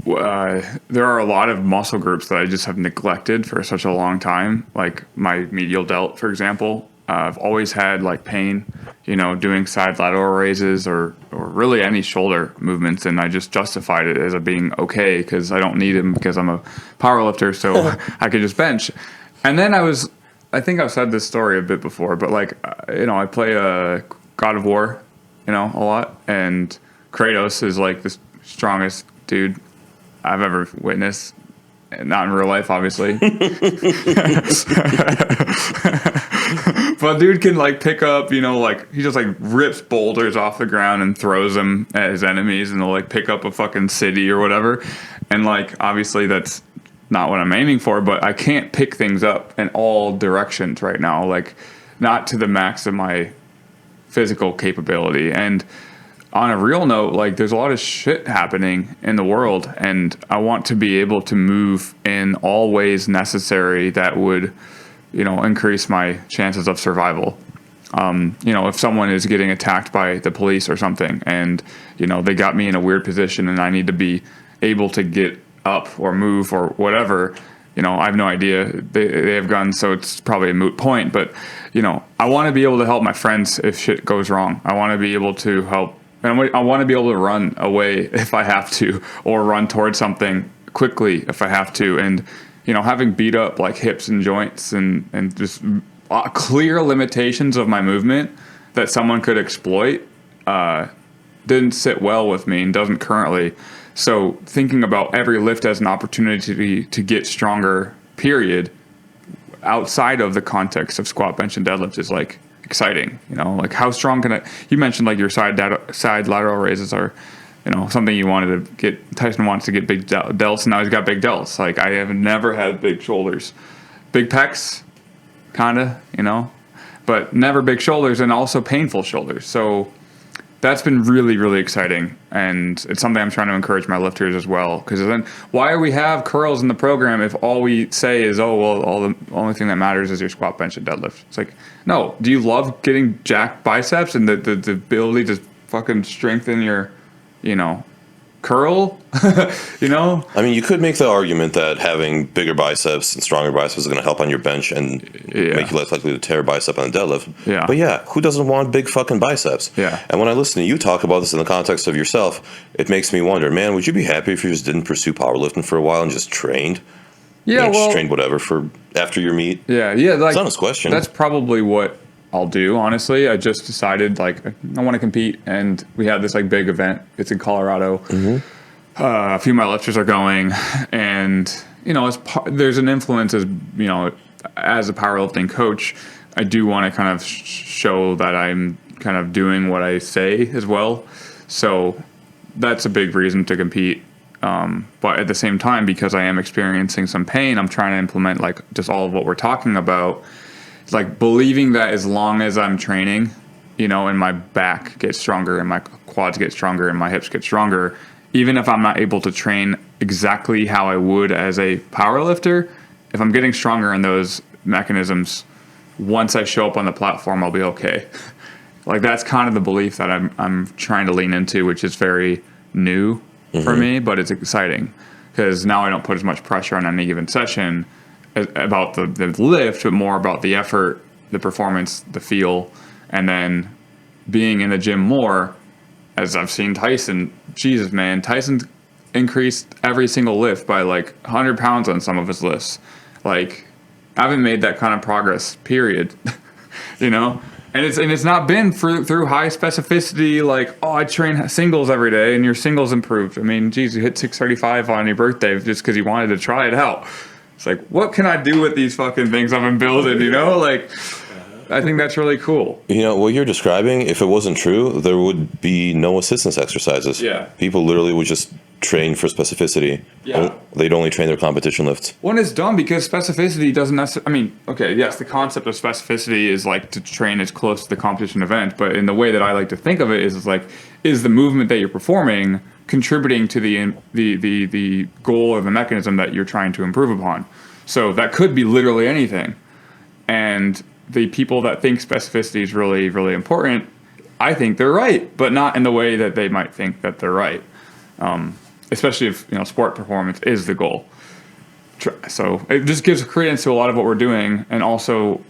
there are a lot of muscle groups that I just have neglected for such a long time. Like my medial delt, for example. I've always had like pain, you know, doing side lateral raises or really any shoulder movements, and I just justified it as being okay because I don't need them because I'm a power lifter, so I could just bench. And then I think I've said this story a bit before, but like, you know, I play God of War, you know, a lot, and Kratos is like the strongest dude I've ever witnessed. Not in real life, obviously. But dude can like pick up, you know, like he just like rips boulders off the ground and throws them at his enemies, and they'll like pick up a fucking city or whatever. And like obviously that's not what I'm aiming for, but I can't pick things up in all directions right now, like not to the max of my physical capability. And on a real note, like there's a lot of shit happening in the world, and I want to be able to move in all ways necessary that would, increase my chances of survival. If someone is getting attacked by the police or something, and they got me in a weird position, and I need to be able to get up or move or whatever. I have no idea. They have guns, so it's probably a moot point. But I want to be able to help my friends if shit goes wrong. I want to be able to help. And I want to be able to run away if I have to, or run towards something quickly if I have to. And, having beat up like hips and joints and just clear limitations of my movement that someone could exploit didn't sit well with me and doesn't currently. So thinking about every lift as an opportunity to get stronger, period, outside of the context of squat, bench, and deadlift is like exciting. Like how strong can you mentioned like your side lateral raises are, something you wanted to get. Tyson wants to get big delts, and now he's got big delts. Like I have never had big shoulders, big pecs, kinda, but never big shoulders, and also painful shoulders. So that's been really, really exciting, and it's something I'm trying to encourage my lifters as well. Because then, why do we have curls in the program if all we say is, the only thing that matters is your squat, bench, and deadlift? It's like, no. Do you love getting jacked biceps and the ability to fucking strengthen your, curl? I mean, you could make the argument that having bigger biceps and stronger biceps is going to help on your bench and make you less likely to tear a bicep on a deadlift. Yeah. But who doesn't want big fucking biceps? Yeah. And when I listen to you talk about this in the context of yourself, it makes me wonder, man, would you be happy if you just didn't pursue powerlifting for a while and just trained? Yeah, just trained whatever for after your meet? Yeah. Like, it's an honest question. That's probably what I'll do, honestly. I just decided, like, I want to compete, and we have this, like, big event. It's in Colorado. Mm-hmm. A few of my lifters are going, and, there's an influence as a powerlifting coach. I do want to kind of show that I'm kind of doing what I say as well. So that's a big reason to compete. But at the same time, because I am experiencing some pain, I'm trying to implement, like, just all of what we're talking about. Like believing that as long as I'm training, and my back gets stronger and my quads get stronger and my hips get stronger, even if I'm not able to train exactly how I would as a power lifter, if I'm getting stronger in those mechanisms, once I show up on the platform, I'll be okay. Like that's kind of the belief that I'm trying to lean into, which is very new for me, but it's exciting because now I don't put as much pressure on any given session about the lift, but more about the effort, the performance, the feel, and then being in the gym more. As I've seen Tyson, Jesus, man, Tyson's increased every single lift by like 100 pounds on some of his lifts. Like, I haven't made that kind of progress, period. And it's not been through high specificity, like, I train singles every day and your singles improved. I mean, geez, you hit 635 on your birthday just because you wanted to try it out. It's like, what can I do with these fucking things I've been building, Like, I think that's really cool. What you're describing, if it wasn't true, there would be no assistance exercises. Yeah. People literally would just train for specificity. Yeah. They'd only train their competition lifts. One is dumb because specificity doesn't necessarily, yes, the concept of specificity is like to train as close to the competition event, but in the way that I like to think of it is like, is the movement that you're performing contributing to the goal or the mechanism that you're trying to improve upon? So that could be literally anything. And the people that think specificity is really, really important, I think they're right, but not in the way that they might think that they're right. Especially if sport performance is the goal. So it just gives credence to a lot of what we're doing, and also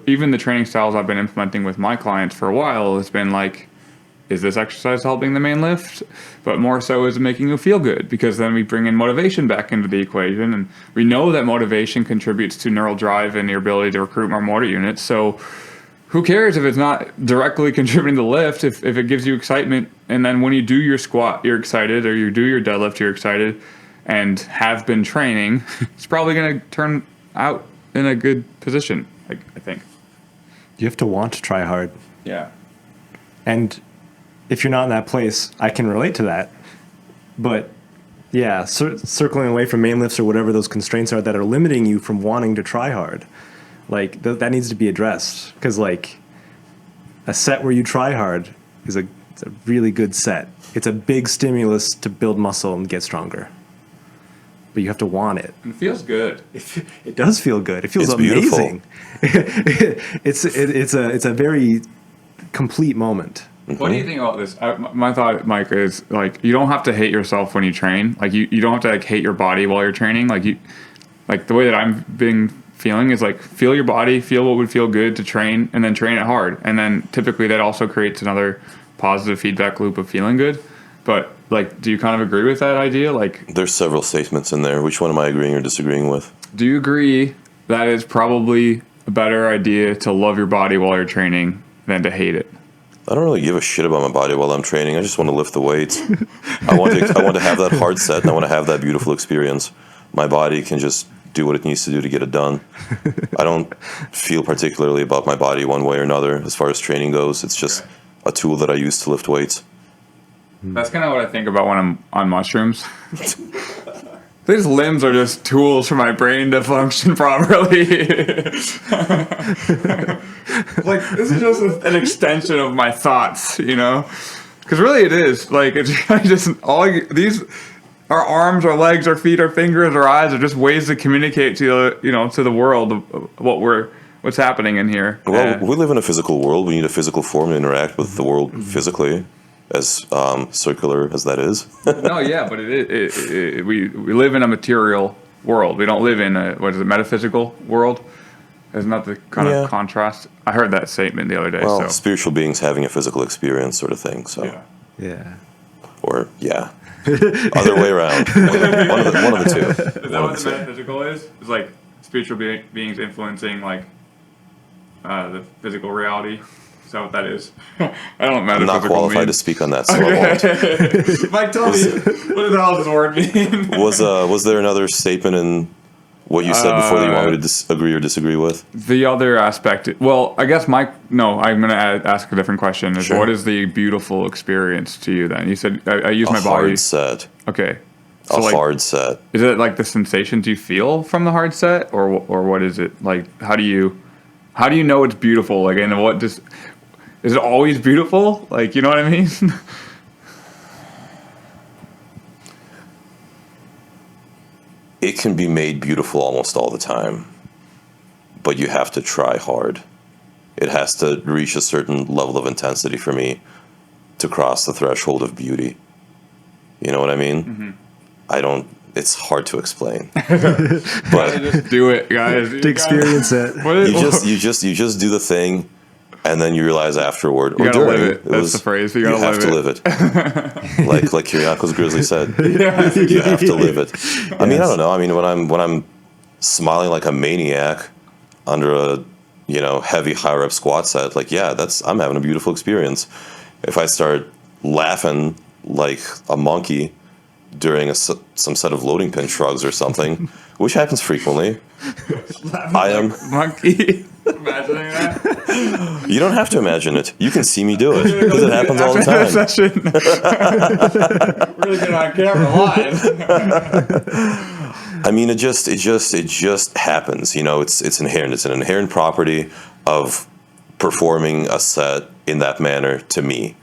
even the training styles I've been implementing with my clients for a while has been like, is this exercise helping the main lift? But more so is it making you feel good, because then we bring in motivation back into the equation, and we know that motivation contributes to neural drive and your ability to recruit more motor units. So who cares if it's not directly contributing to the lift, if it gives you excitement, and then when you do your squat, you're excited, or you do your deadlift, you're excited, and have been training, it's probably going to turn out in a good position, I think. You have to want to try hard. Yeah. And if you're not in that place, I can relate to that. But yeah, circling away from main lifts or whatever those constraints are that are limiting you from wanting to try hard, like that needs to be addressed. Because like a set where you try hard is a It's a really good set. It's a big stimulus to build muscle and get stronger. But you have to want it. It feels good. It does feel good. It feels It's beautiful. amazing. It's a very complete moment. What do you think about this? My thought, Mike, is like you don't have to hate yourself when you train. Like you don't have to like hate your body while you're training. Like the way that I'm being feeling is like feel your body, feel what would feel good to train, and then train it hard. And then typically that also creates another positive feedback loop of feeling good. But like, do you kind of agree with that idea? Like, There's several statements in there. Which one am I agreeing or disagreeing with? do you agree that it's probably a better idea to love your body while you're training than to hate it? I don't really give a shit about my body while I'm training. I just want to lift the weights. I want to have that hard set, and I want to have that beautiful experience. My body can just do what it needs to do to get it done. I don't feel particularly about my body one way or another as far as training goes. It's just a tool that I use to lift weights. That's kind of what I think about when I'm on mushrooms. These limbs are just tools for my brain to function properly. Like, this is just an extension of my thoughts, you know? Because really it is. Like, it's just these, our arms, our legs, our feet, our fingers, our eyes are just ways to communicate to, to the world of what's happening in here. Well, we live in a physical world. We need a physical form to interact with the world physically, as circular as that is. No, yeah, but we live in a material world. We don't live in a metaphysical world. Isn't that the kind of contrast? I heard that statement the other day. Well, so. spiritual beings having a physical experience, sort of thing. So, Yeah. or other way around. One of the two. Is that what the metaphysical is? It's like spiritual beings influencing like the physical reality. Is that what that is? I don't know. I'm not qualified to speak on that, so I won't. Mike, tell me, what does all this word mean? Was there another statement in what you said before that you want me to agree or disagree with? The other aspect, well, I guess I'm going to ask a different question. Is Sure. What is the beautiful experience to you then? You said, I use my body. Hard set. Okay. A hard set. Is it like the sensations you feel from the hard set, or what is it? Like, how do you know it's beautiful? Like, and is it always beautiful? Like, you know what I mean? It can be made beautiful almost all the time, but you have to try hard. It has to reach a certain level of intensity for me to cross the threshold of beauty. You know what I mean? Mm-hmm. It's hard to explain. But just do it, guys. To experience it. you just do the thing, and then you realize afterward You or gotta during live it. That's the phrase. You have to live it. like Kyriakos Grizzly said, you have to live it. I mean, I don't know. I mean, when I'm smiling like a maniac under a heavy high rep squat set, like I'm having a beautiful experience. If I start laughing like a monkey during some set of loading pin shrugs or something, which happens frequently, I am monkey. Imagining that. You don't have to imagine it. You can see me do it because it happens all the time. We're gonna get on camera live. I mean, it just happens. It's inherent. It's an inherent property of performing a set in that manner. To me,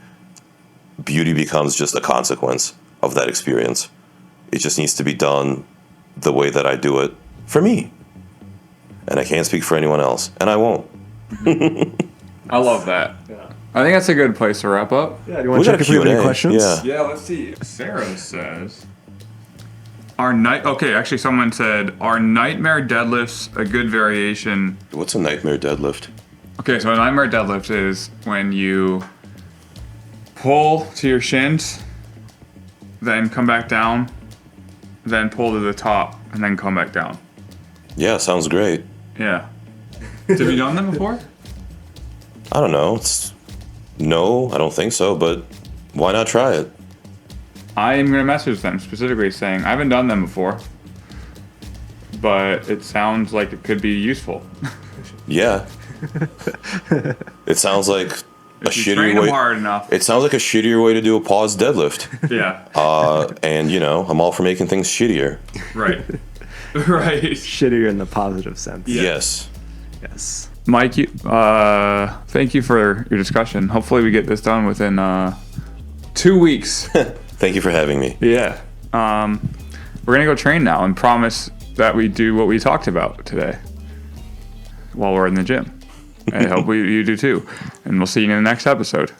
beauty becomes just a consequence of that experience. It just needs to be done the way that I do it for me. And I can't speak for anyone else, and I won't. I love that. Yeah. I think that's a good place to wrap up. Yeah, do you want to check if we have any questions? Yeah, let's see. Sarah says, actually someone said, are nightmare deadlifts a good variation? What's a nightmare deadlift? Okay, so a nightmare deadlift is when you pull to your shins, then come back down, then pull to the top, and then come back down. Yeah, sounds great. Yeah. Have you done them before? I don't know. No, I don't think so, but why not try it? I'm going to message them specifically saying, I haven't done them before, but it sounds like it could be useful. Yeah. It sounds like a shittier way. Hard enough. It sounds like a shittier way to do a pause deadlift. Yeah. And I'm all for making things shittier. Right. Right. Shittier in the positive sense. Yeah. Yes. Mike, thank you for your discussion. Hopefully we get this done within 2 weeks. Thank you for having me. Yeah. We're gonna go train now and promise that we do what we talked about today while we're in the gym. I hope you do too. And we'll see you in the next episode.